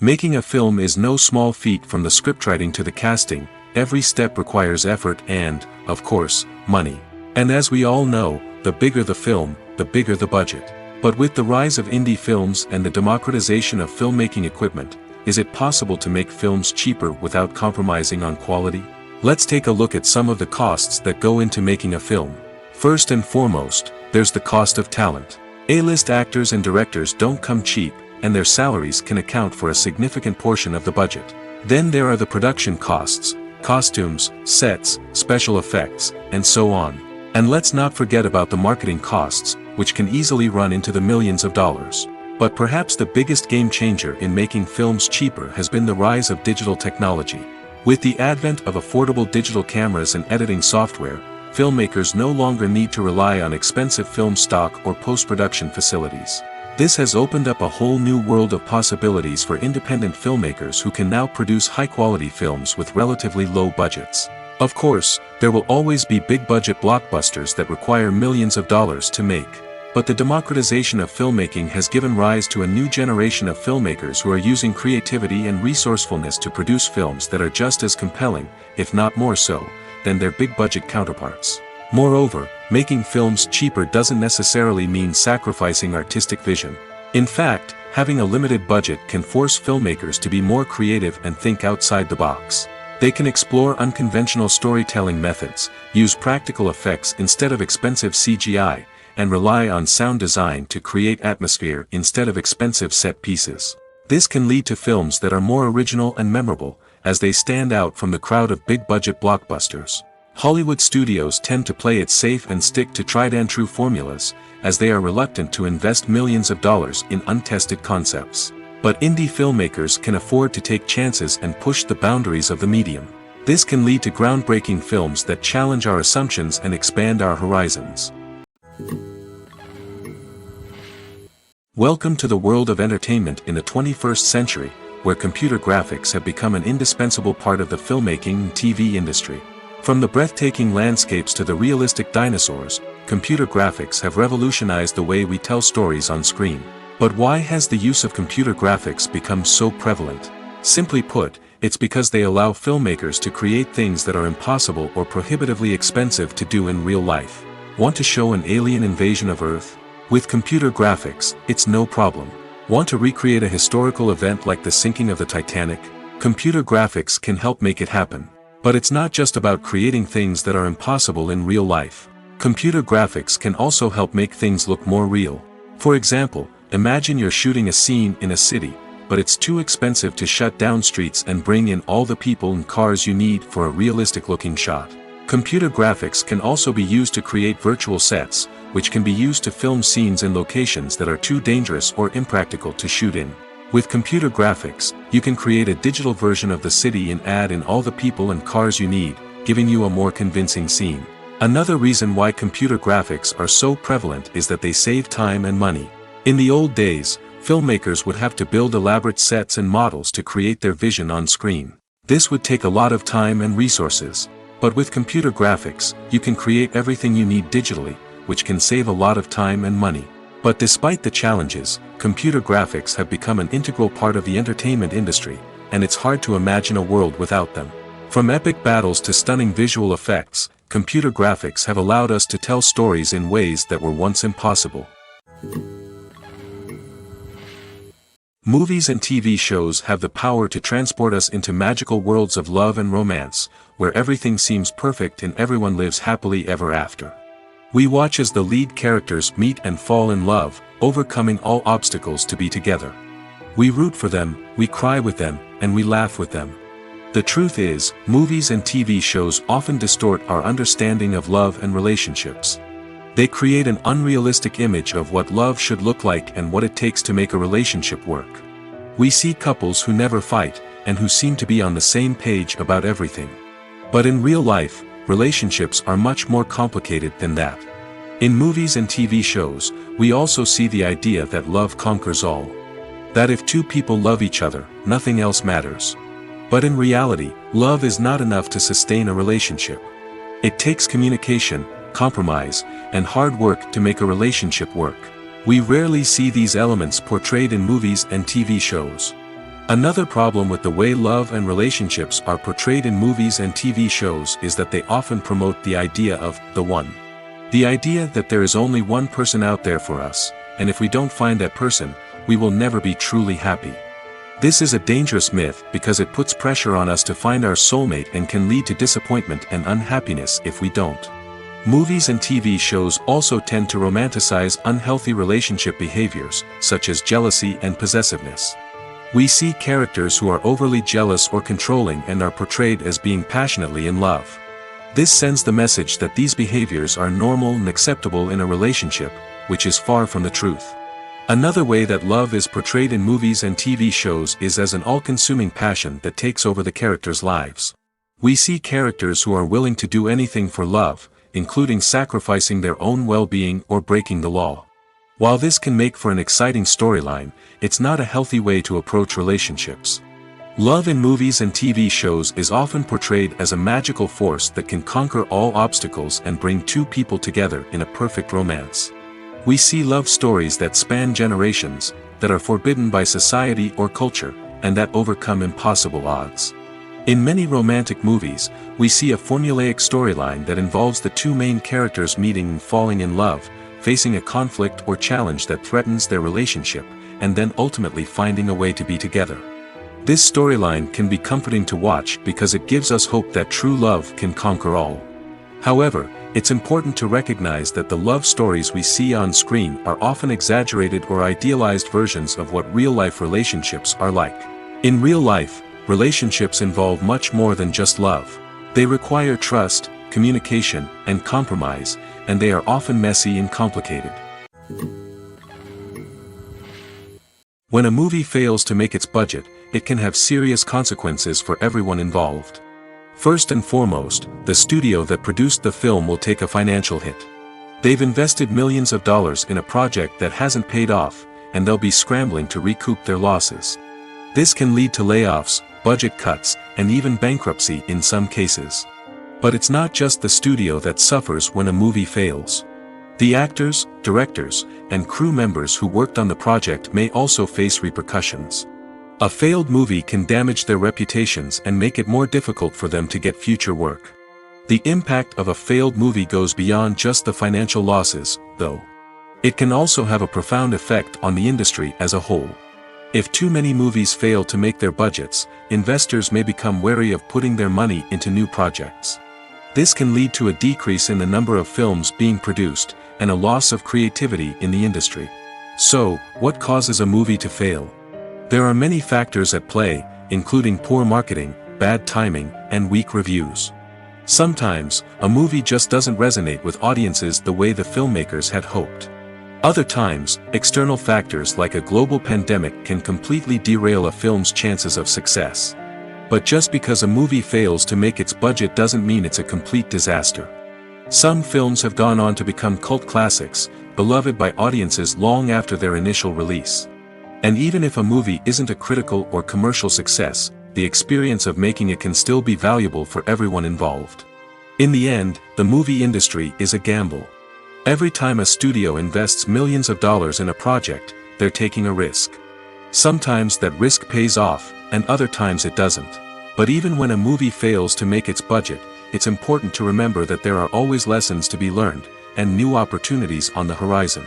Making a film is no small feat. From the scriptwriting to the casting, every step requires effort and, of course, money. And as we all know, the bigger the film, the bigger the budget. But with the rise of indie films and the democratization of filmmaking equipment, is it possible to make films cheaper without compromising on quality? Let's take a look at some of the costs that go into making a film. First and foremost, there's the cost of talent. A-list actors and directors don't come cheap, and their salaries can account for a significant portion of the budget. Then there are the production costs, costumes, sets, special effects, and so on. And let's not forget about the marketing costs, which can easily run into the millions of dollars. But perhaps the biggest game changer in making films cheaper has been the rise of digital technology. With the advent of affordable digital cameras and editing software, filmmakers no longer need to rely on expensive film stock or post-production facilities. This has opened up a whole new world of possibilities for independent filmmakers who can now produce high-quality films with relatively low budgets. Of course, there will always be big-budget blockbusters that require millions of dollars to make. But the democratization of filmmaking has given rise to a new generation of filmmakers who are using creativity and resourcefulness to produce films that are just as compelling, if not more so, than their big-budget counterparts. Moreover, making films cheaper doesn't necessarily mean sacrificing artistic vision. In fact, having a limited budget can force filmmakers to be more creative and think outside the box. They can explore unconventional storytelling methods, use practical effects instead of expensive CGI, and rely on sound design to create atmosphere instead of expensive set pieces. This can lead to films that are more original and memorable, as they stand out from the crowd of big-budget blockbusters. Hollywood studios tend to play it safe and stick to tried-and-true formulas, as they are reluctant to invest millions of dollars in untested concepts. But indie filmmakers can afford to take chances and push the boundaries of the medium. This can lead to groundbreaking films that challenge our assumptions and expand our horizons. Welcome to the world of entertainment in the 21st century, where computer graphics have become an indispensable part of the filmmaking and TV industry. From the breathtaking landscapes to the realistic dinosaurs, computer graphics have revolutionized the way we tell stories on screen. But why has the use of computer graphics become so prevalent? Simply put, it's because they allow filmmakers to create things that are impossible or prohibitively expensive to do in real life. Want to show an alien invasion of Earth? With computer graphics, it's no problem. Want to recreate a historical event like the sinking of the Titanic? Computer graphics can help make it happen. But it's not just about creating things that are impossible in real life. Computer graphics can also help make things look more real. For example, imagine you're shooting a scene in a city, but it's too expensive to shut down streets and bring in all the people and cars you need for a realistic-looking shot. Computer graphics can also be used to create virtual sets, which can be used to film scenes in locations that are too dangerous or impractical to shoot in. With computer graphics, you can create a digital version of the city and add in all the people and cars you need, giving you a more convincing scene. Another reason why computer graphics are so prevalent is that they save time and money. In the old days, filmmakers would have to build elaborate sets and models to create their vision on screen. This would take a lot of time and resources. But with computer graphics, you can create everything you need digitally, which can save a lot of time and money. But despite the challenges, computer graphics have become an integral part of the entertainment industry, and it's hard to imagine a world without them. From epic battles to stunning visual effects, computer graphics have allowed us to tell stories in ways that were once impossible. Movies and TV shows have the power to transport us into magical worlds of love and romance, where everything seems perfect and everyone lives happily ever after. We watch as the lead characters meet and fall in love, overcoming all obstacles to be together. We root for them, we cry with them, and we laugh with them. The truth is, movies and TV shows often distort our understanding of love and relationships. They create an unrealistic image of what love should look like and what it takes to make a relationship work. We see couples who never fight, and who seem to be on the same page about everything. But in real life, relationships are much more complicated than that. In movies and TV shows, we also see the idea that love conquers all. That if two people love each other, nothing else matters. But in reality, love is not enough to sustain a relationship. It takes communication, compromise, and hard work to make a relationship work. We rarely see these elements portrayed in movies and TV shows. Another problem with the way love and relationships are portrayed in movies and TV shows is that they often promote the idea of the one. The idea that there is only one person out there for us, and if we don't find that person, we will never be truly happy. This is a dangerous myth because it puts pressure on us to find our soulmate and can lead to disappointment and unhappiness if we don't. Movies and TV shows also tend to romanticize unhealthy relationship behaviors, such as jealousy and possessiveness. We see characters who are overly jealous or controlling and are portrayed as being passionately in love. This sends the message that these behaviors are normal and acceptable in a relationship, which is far from the truth. Another way that love is portrayed in movies and TV shows is as an all-consuming passion that takes over the characters' lives. We see characters who are willing to do anything for love, including sacrificing their own well-being or breaking the law. While this can make for an exciting storyline, it's not a healthy way to approach relationships. Love in movies and TV shows is often portrayed as a magical force that can conquer all obstacles and bring two people together in a perfect romance. We see love stories that span generations, that are forbidden by society or culture, and that overcome impossible odds. In many romantic movies, we see a formulaic storyline that involves the two main characters meeting and falling in love, facing a conflict or challenge that threatens their relationship, and then ultimately finding a way to be together. This storyline can be comforting to watch because it gives us hope that true love can conquer all. However, it's important to recognize that the love stories we see on screen are often exaggerated or idealized versions of what real-life relationships are like. In real life, relationships involve much more than just love. They require trust, communication, and compromise, and they are often messy and complicated. When a movie fails to make its budget, it can have serious consequences for everyone involved. First and foremost, the studio that produced the film will take a financial hit. They've invested millions of dollars in a project that hasn't paid off, and they'll be scrambling to recoup their losses. This can lead to layoffs, budget cuts, and even bankruptcy in some cases. But it's not just the studio that suffers when a movie fails. The actors, directors, and crew members who worked on the project may also face repercussions. A failed movie can damage their reputations and make it more difficult for them to get future work. The impact of a failed movie goes beyond just the financial losses, though. It can also have a profound effect on the industry as a whole. If too many movies fail to make their budgets, investors may become wary of putting their money into new projects. This can lead to a decrease in the number of films being produced, and a loss of creativity in the industry. So, what causes a movie to fail? There are many factors at play, including poor marketing, bad timing, and weak reviews. Sometimes, a movie just doesn't resonate with audiences the way the filmmakers had hoped. Other times, external factors like a global pandemic can completely derail a film's chances of success. But just because a movie fails to make its budget doesn't mean it's a complete disaster. Some films have gone on to become cult classics, beloved by audiences long after their initial release. And even if a movie isn't a critical or commercial success, the experience of making it can still be valuable for everyone involved. In the end, the movie industry is a gamble. Every time a studio invests millions of dollars in a project, they're taking a risk. Sometimes that risk pays off, and other times it doesn't. But even when a movie fails to make its budget, it's important to remember that there are always lessons to be learned, and new opportunities on the horizon.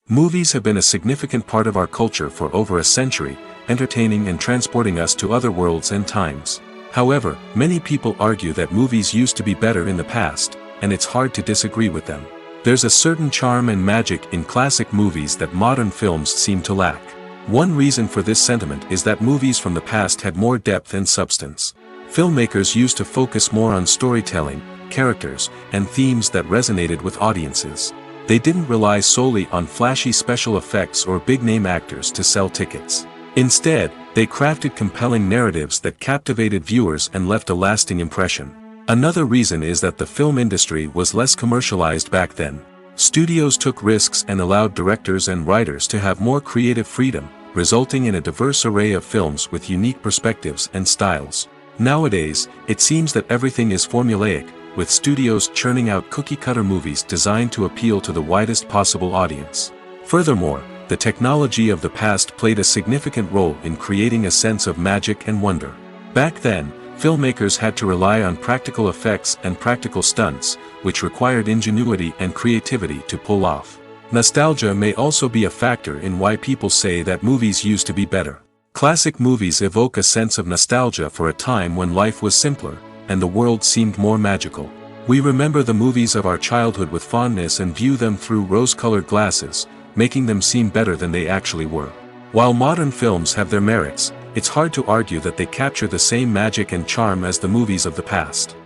Movies have been a significant part of our culture for over a century, entertaining and transporting us to other worlds and times. However, many people argue that movies used to be better in the past, and it's hard to disagree with them. There's a certain charm and magic in classic movies that modern films seem to lack. One reason for this sentiment is that movies from the past had more depth and substance. Filmmakers used to focus more on storytelling, characters, and themes that resonated with audiences. They didn't rely solely on flashy special effects or big-name actors to sell tickets. Instead, they crafted compelling narratives that captivated viewers and left a lasting impression. Another reason is that the film industry was less commercialized back then. Studios took risks and allowed directors and writers to have more creative freedom, resulting in a diverse array of films with unique perspectives and styles. Nowadays, it seems that everything is formulaic, with studios churning out cookie-cutter movies designed to appeal to the widest possible audience. Furthermore, the technology of the past played a significant role in creating a sense of magic and wonder. Back then, filmmakers had to rely on practical effects and practical stunts, which required ingenuity and creativity to pull off. Nostalgia may also be a factor in why people say that movies used to be better. Classic movies evoke a sense of nostalgia for a time when life was simpler, and the world seemed more magical. We remember the movies of our childhood with fondness and view them through rose-colored glasses, making them seem better than they actually were. While modern films have their merits, it's hard to argue that they capture the same magic and charm as the movies of the past.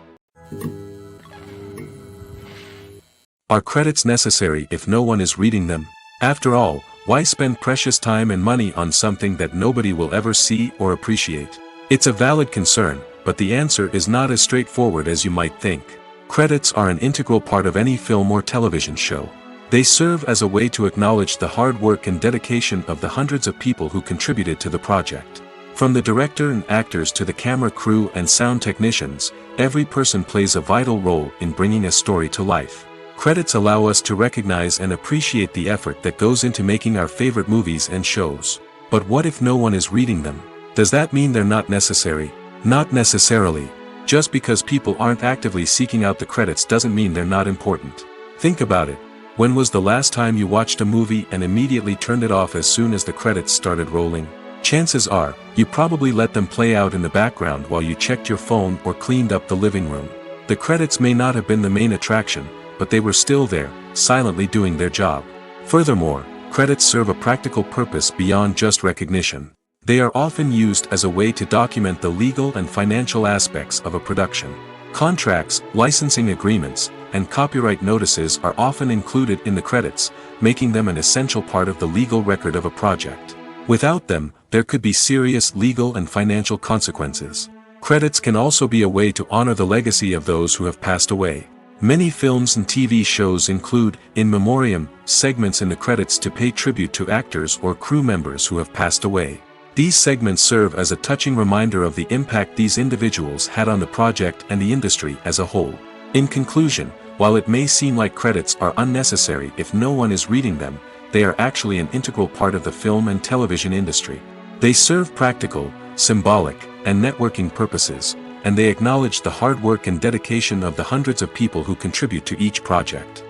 Are credits necessary if no one is reading them? After all, why spend precious time and money on something that nobody will ever see or appreciate? It's a valid concern, but the answer is not as straightforward as you might think. Credits are an integral part of any film or television show. They serve as a way to acknowledge the hard work and dedication of the hundreds of people who contributed to the project. From the director and actors to the camera crew and sound technicians, every person plays a vital role in bringing a story to life. Credits allow us to recognize and appreciate the effort that goes into making our favorite movies and shows. But what if no one is reading them? Does that mean they're not necessary? Not necessarily. Just because people aren't actively seeking out the credits doesn't mean they're not important. Think about it. When was the last time you watched a movie and immediately turned it off as soon as the credits started rolling? Chances are, you probably let them play out in the background while you checked your phone or cleaned up the living room. The credits may not have been the main attraction, but they were still there, silently doing their job. Furthermore, credits serve a practical purpose beyond just recognition. They are often used as a way to document the legal and financial aspects of a production. Contracts, licensing agreements, and copyright notices are often included in the credits, making them an essential part of the legal record of a project. Without them, there could be serious legal and financial consequences. Credits can also be a way to honor the legacy of those who have passed away. Many films and TV shows include, in memoriam, segments in the credits to pay tribute to actors or crew members who have passed away. These segments serve as a touching reminder of the impact these individuals had on the project and the industry as a whole. In conclusion, while it may seem like credits are unnecessary if no one is reading them, they are actually an integral part of the film and television industry. They serve practical, symbolic, and networking purposes, and they acknowledge the hard work and dedication of the hundreds of people who contribute to each project.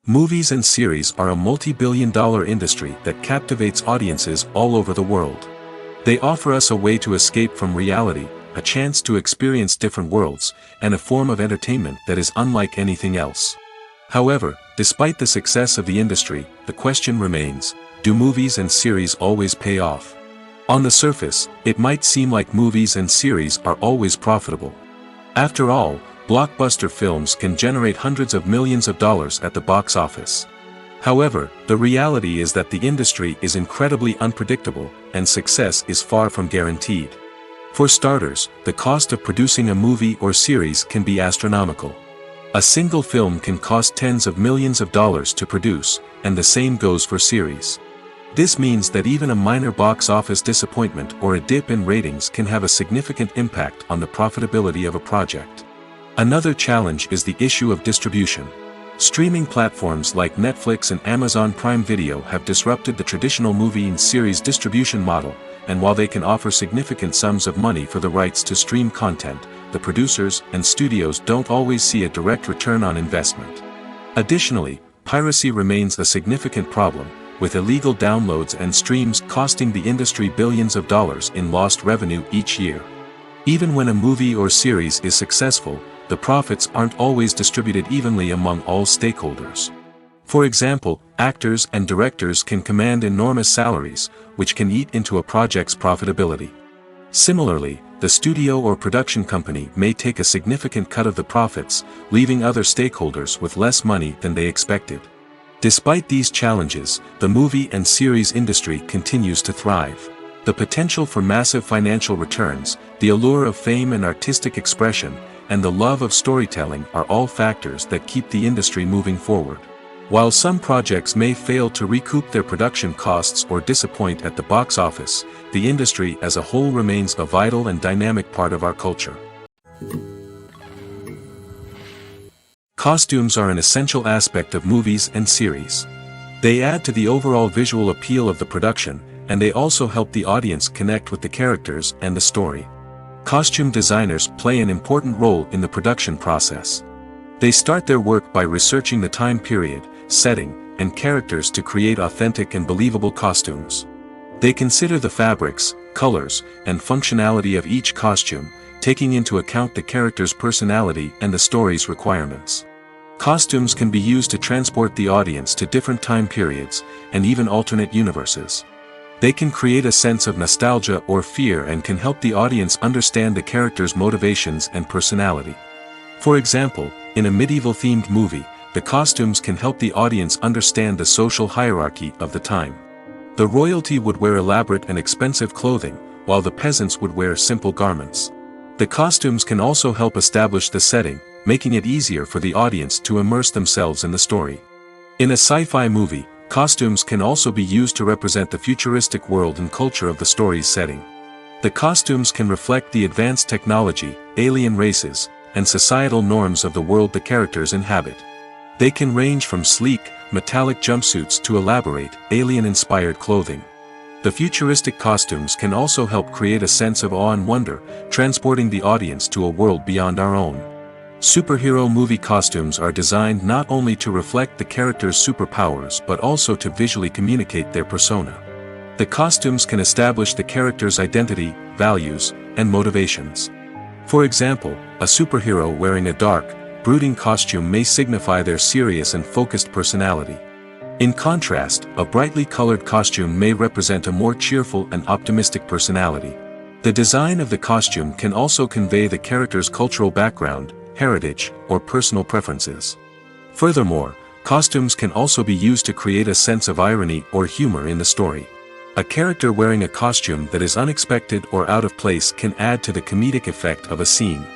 Movies and series are a multi-billion-dollar industry that captivates audiences all over the world. They offer us a way to escape from reality, a chance to experience different worlds, and a form of entertainment that is unlike anything else. However, despite the success of the industry, the question remains, do movies and series always pay off? On the surface, it might seem like movies and series are always profitable. After all, blockbuster films can generate hundreds of millions of dollars at the box office. However, the reality is that the industry is incredibly unpredictable, and success is far from guaranteed. For starters, the cost of producing a movie or series can be astronomical. A single film can cost tens of millions of dollars to produce, and the same goes for series. This means that even a minor box office disappointment or a dip in ratings can have a significant impact on the profitability of a project. Another challenge is the issue of distribution. Streaming platforms like Netflix and Amazon Prime Video have disrupted the traditional movie and series distribution model, and while they can offer significant sums of money for the rights to stream content, the producers and studios don't always see a direct return on investment. Additionally, piracy remains a significant problem, with illegal downloads and streams costing the industry billions of dollars in lost revenue each year. Even when a movie or series is successful, the profits aren't always distributed evenly among all stakeholders. For example, actors and directors can command enormous salaries, which can eat into a project's profitability. Similarly, the studio or production company may take a significant cut of the profits, leaving other stakeholders with less money than they expected. Despite these challenges, the movie and series industry continues to thrive. The potential for massive financial returns, the allure of fame and artistic expression, and the love of storytelling are all factors that keep the industry moving forward. While some projects may fail to recoup their production costs or disappoint at the box office, the industry as a whole remains a vital and dynamic part of our culture. Costumes are an essential aspect of movies and series. They add to the overall visual appeal of the production, and they also help the audience connect with the characters and the story. Costume designers play an important role in the production process. They start their work by researching the time period, setting, and characters to create authentic and believable costumes. They consider the fabrics, colors, and functionality of each costume, taking into account the character's personality and the story's requirements. Costumes can be used to transport the audience to different time periods, and even alternate universes. They can create a sense of nostalgia or fear and can help the audience understand the character's motivations and personality. For example, in a medieval-themed movie, the costumes can help the audience understand the social hierarchy of the time. The royalty would wear elaborate and expensive clothing, while the peasants would wear simple garments. The costumes can also help establish the setting, making it easier for the audience to immerse themselves in the story. In a sci-fi movie, costumes can also be used to represent the futuristic world and culture of the story's setting. The costumes can reflect the advanced technology, alien races, and societal norms of the world the characters inhabit. They can range from sleek, metallic jumpsuits to elaborate, alien-inspired clothing. The futuristic costumes can also help create a sense of awe and wonder, transporting the audience to a world beyond our own. Superhero movie costumes are designed not only to reflect the character's superpowers but also to visually communicate their persona. The costumes can establish the character's identity, values, and motivations. For example, a superhero wearing a dark, brooding costume may signify their serious and focused personality. In contrast, a brightly colored costume may represent a more cheerful and optimistic personality. The design of the costume can also convey the character's cultural background, heritage, or personal preferences. Furthermore, costumes can also be used to create a sense of irony or humor in the story. A character wearing a costume that is unexpected or out of place can add to the comedic effect of a scene.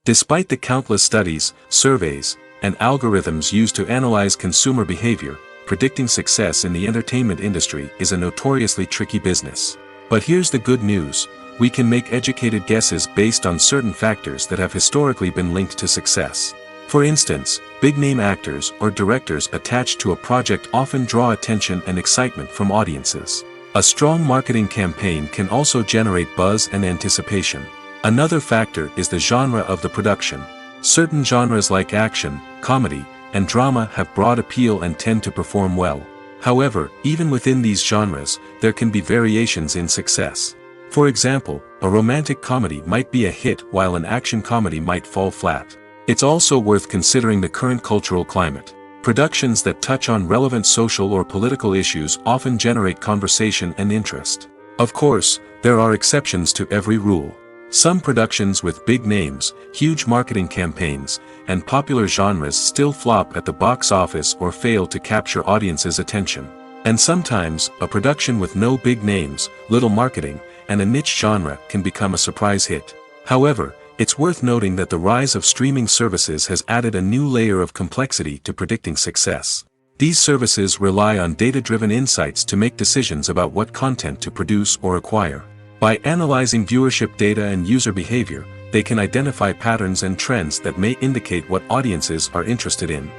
Despite the countless studies, surveys, and algorithms used to analyze consumer behavior, predicting success in the entertainment industry is a notoriously tricky business. But here's the good news: we can make educated guesses based on certain factors that have historically been linked to success. For instance, big-name actors or directors attached to a project often draw attention and excitement from audiences. A strong marketing campaign can also generate buzz and anticipation. Another factor is the genre of the production. Certain genres like action, comedy, and drama have broad appeal and tend to perform well. However, even within these genres, there can be variations in success. For example, a romantic comedy might be a hit while an action comedy might fall flat. It's also worth considering the current cultural climate. Productions that touch on relevant social or political issues often generate conversation and interest. Of course, there are exceptions to every rule. Some productions with big names, huge marketing campaigns, and popular genres still flop at the box office or fail to capture audiences' attention. And sometimes, a production with no big names, little marketing, and a niche genre can become a surprise hit. However, it's worth noting that the rise of streaming services has added a new layer of complexity to predicting success. These services rely on data-driven insights to make decisions about what content to produce or acquire. By analyzing viewership data and user behavior, they can identify patterns and trends that may indicate what audiences are interested in.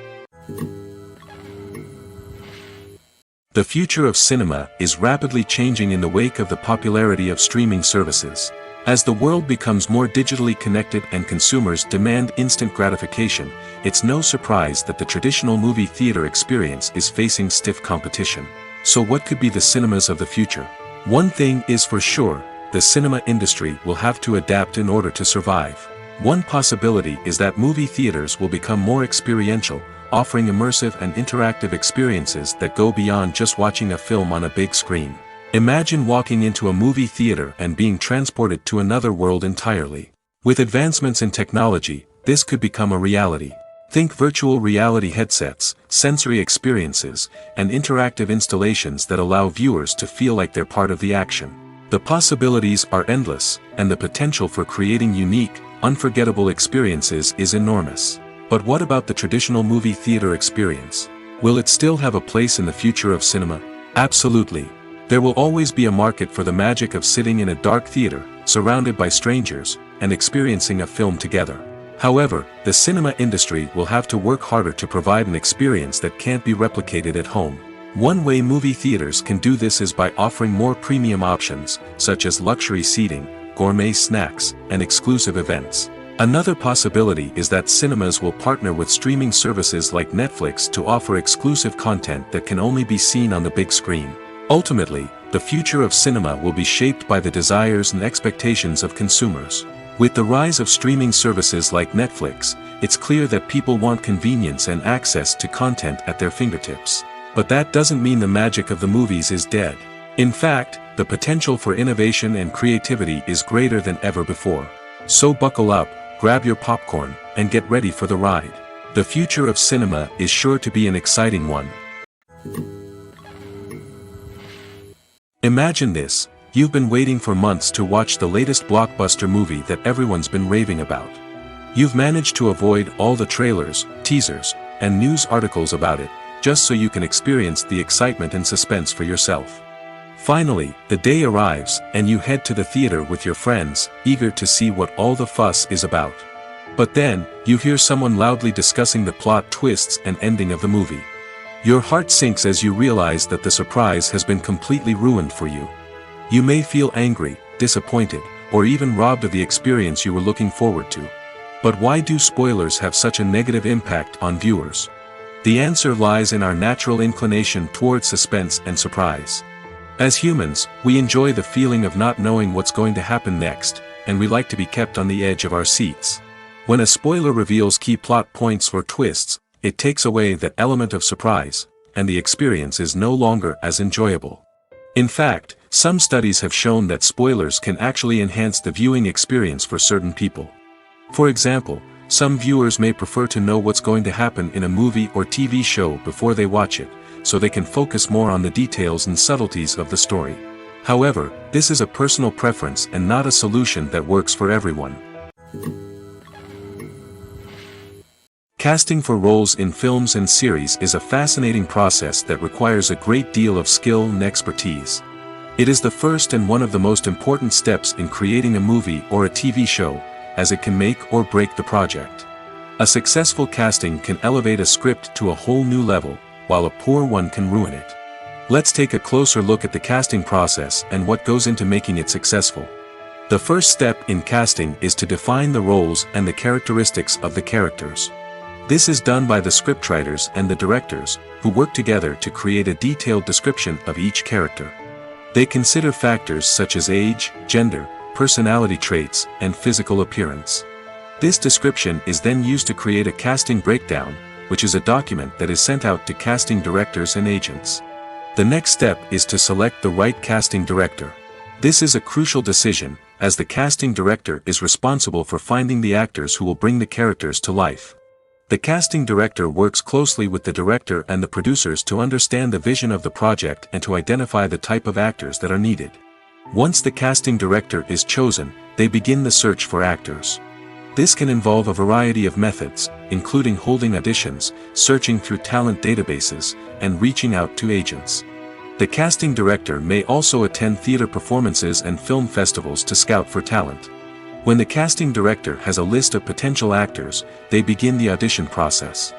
The future of cinema is rapidly changing in the wake of the popularity of streaming services. As the world becomes more digitally connected and consumers demand instant gratification, it's no surprise that the traditional movie theater experience is facing stiff competition. So what could be the cinemas of the future? One thing is for sure: the cinema industry will have to adapt in order to survive. One possibility is that movie theaters will become more experiential, offering immersive and interactive experiences that go beyond just watching a film on a big screen. Imagine walking into a movie theater and being transported to another world entirely. With advancements in technology, this could become a reality. Think virtual reality headsets, sensory experiences, and interactive installations that allow viewers to feel like they're part of the action. The possibilities are endless, and the potential for creating unique, unforgettable experiences is enormous. But what about the traditional movie theater experience? Will it still have a place in the future of cinema? Absolutely. There will always be a market for the magic of sitting in a dark theater, surrounded by strangers, and experiencing a film together. However, the cinema industry will have to work harder to provide an experience that can't be replicated at home. One way movie theaters can do this is by offering more premium options, such as luxury seating, gourmet snacks, and exclusive events. Another possibility is that cinemas will partner with streaming services like Netflix to offer exclusive content that can only be seen on the big screen. Ultimately, the future of cinema will be shaped by the desires and expectations of consumers. With the rise of streaming services like Netflix, it's clear that people want convenience and access to content at their fingertips. But that doesn't mean the magic of the movies is dead. In fact, the potential for innovation and creativity is greater than ever before. So buckle up, grab your popcorn, and get ready for the ride. The future of cinema is sure to be an exciting one. Imagine this: You've been waiting for months to watch the latest blockbuster movie that everyone's been raving about. You've managed to avoid all the trailers, teasers, and news articles about it, just so you can experience the excitement and suspense for yourself. Finally, the day arrives, and you head to the theater with your friends, eager to see what all the fuss is about. But then, you hear someone loudly discussing the plot twists and ending of the movie. Your heart sinks as you realize that the surprise has been completely ruined for you. You may feel angry, disappointed, or even robbed of the experience you were looking forward to. But why do spoilers have such a negative impact on viewers? The answer lies in our natural inclination toward suspense and surprise. As humans, we enjoy the feeling of not knowing what's going to happen next, and we like to be kept on the edge of our seats. When a spoiler reveals key plot points or twists, it takes away that element of surprise, and the experience is no longer as enjoyable. In fact, some studies have shown that spoilers can actually enhance the viewing experience for certain people. For example, some viewers may prefer to know what's going to happen in a movie or TV show before they watch it, so they can focus more on the details and subtleties of the story. However, this is a personal preference and not a solution that works for everyone. Casting for roles in films and series is a fascinating process that requires a great deal of skill and expertise. It is the first and one of the most important steps in creating a movie or a TV show, as it can make or break the project. A successful casting can elevate a script to a whole new level, while a poor one can ruin it. Let's take a closer look at the casting process and what goes into making it successful. The first step in casting is to define the roles and the characteristics of the characters. This is done by the scriptwriters and the directors, who work together to create a detailed description of each character. They consider factors such as age, gender, personality traits, and physical appearance. This description is then used to create a casting breakdown, which is a document that is sent out to casting directors and agents. The next step is to select the right casting director. This is a crucial decision, as the casting director is responsible for finding the actors who will bring the characters to life. The casting director works closely with the director and the producers to understand the vision of the project and to identify the type of actors that are needed. Once the casting director is chosen, they begin the search for actors. This can involve a variety of methods, including holding auditions, searching through talent databases, and reaching out to agents. The casting director may also attend theater performances and film festivals to scout for talent. When the casting director has a list of potential actors, they begin the audition process.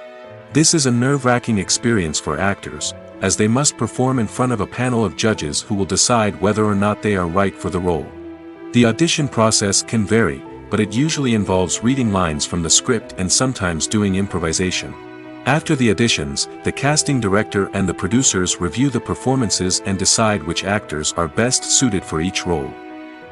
This is a nerve-wracking experience for actors, as they must perform in front of a panel of judges who will decide whether or not they are right for the role. The audition process can vary, but it usually involves reading lines from the script and sometimes doing improvisation. After the auditions, the casting director and the producers review the performances and decide which actors are best suited for each role.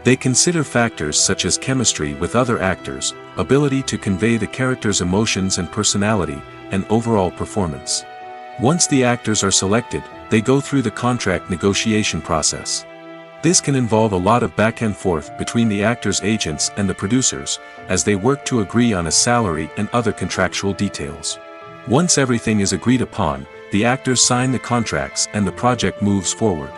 They consider factors such as chemistry with other actors, ability to convey the character's emotions and personality, and overall performance. Once the actors are selected, they go through the contract negotiation process. This can involve a lot of back and forth between the actors' agents and the producers, as they work to agree on a salary and other contractual details. Once everything is agreed upon, the actors sign the contracts and the project moves forward.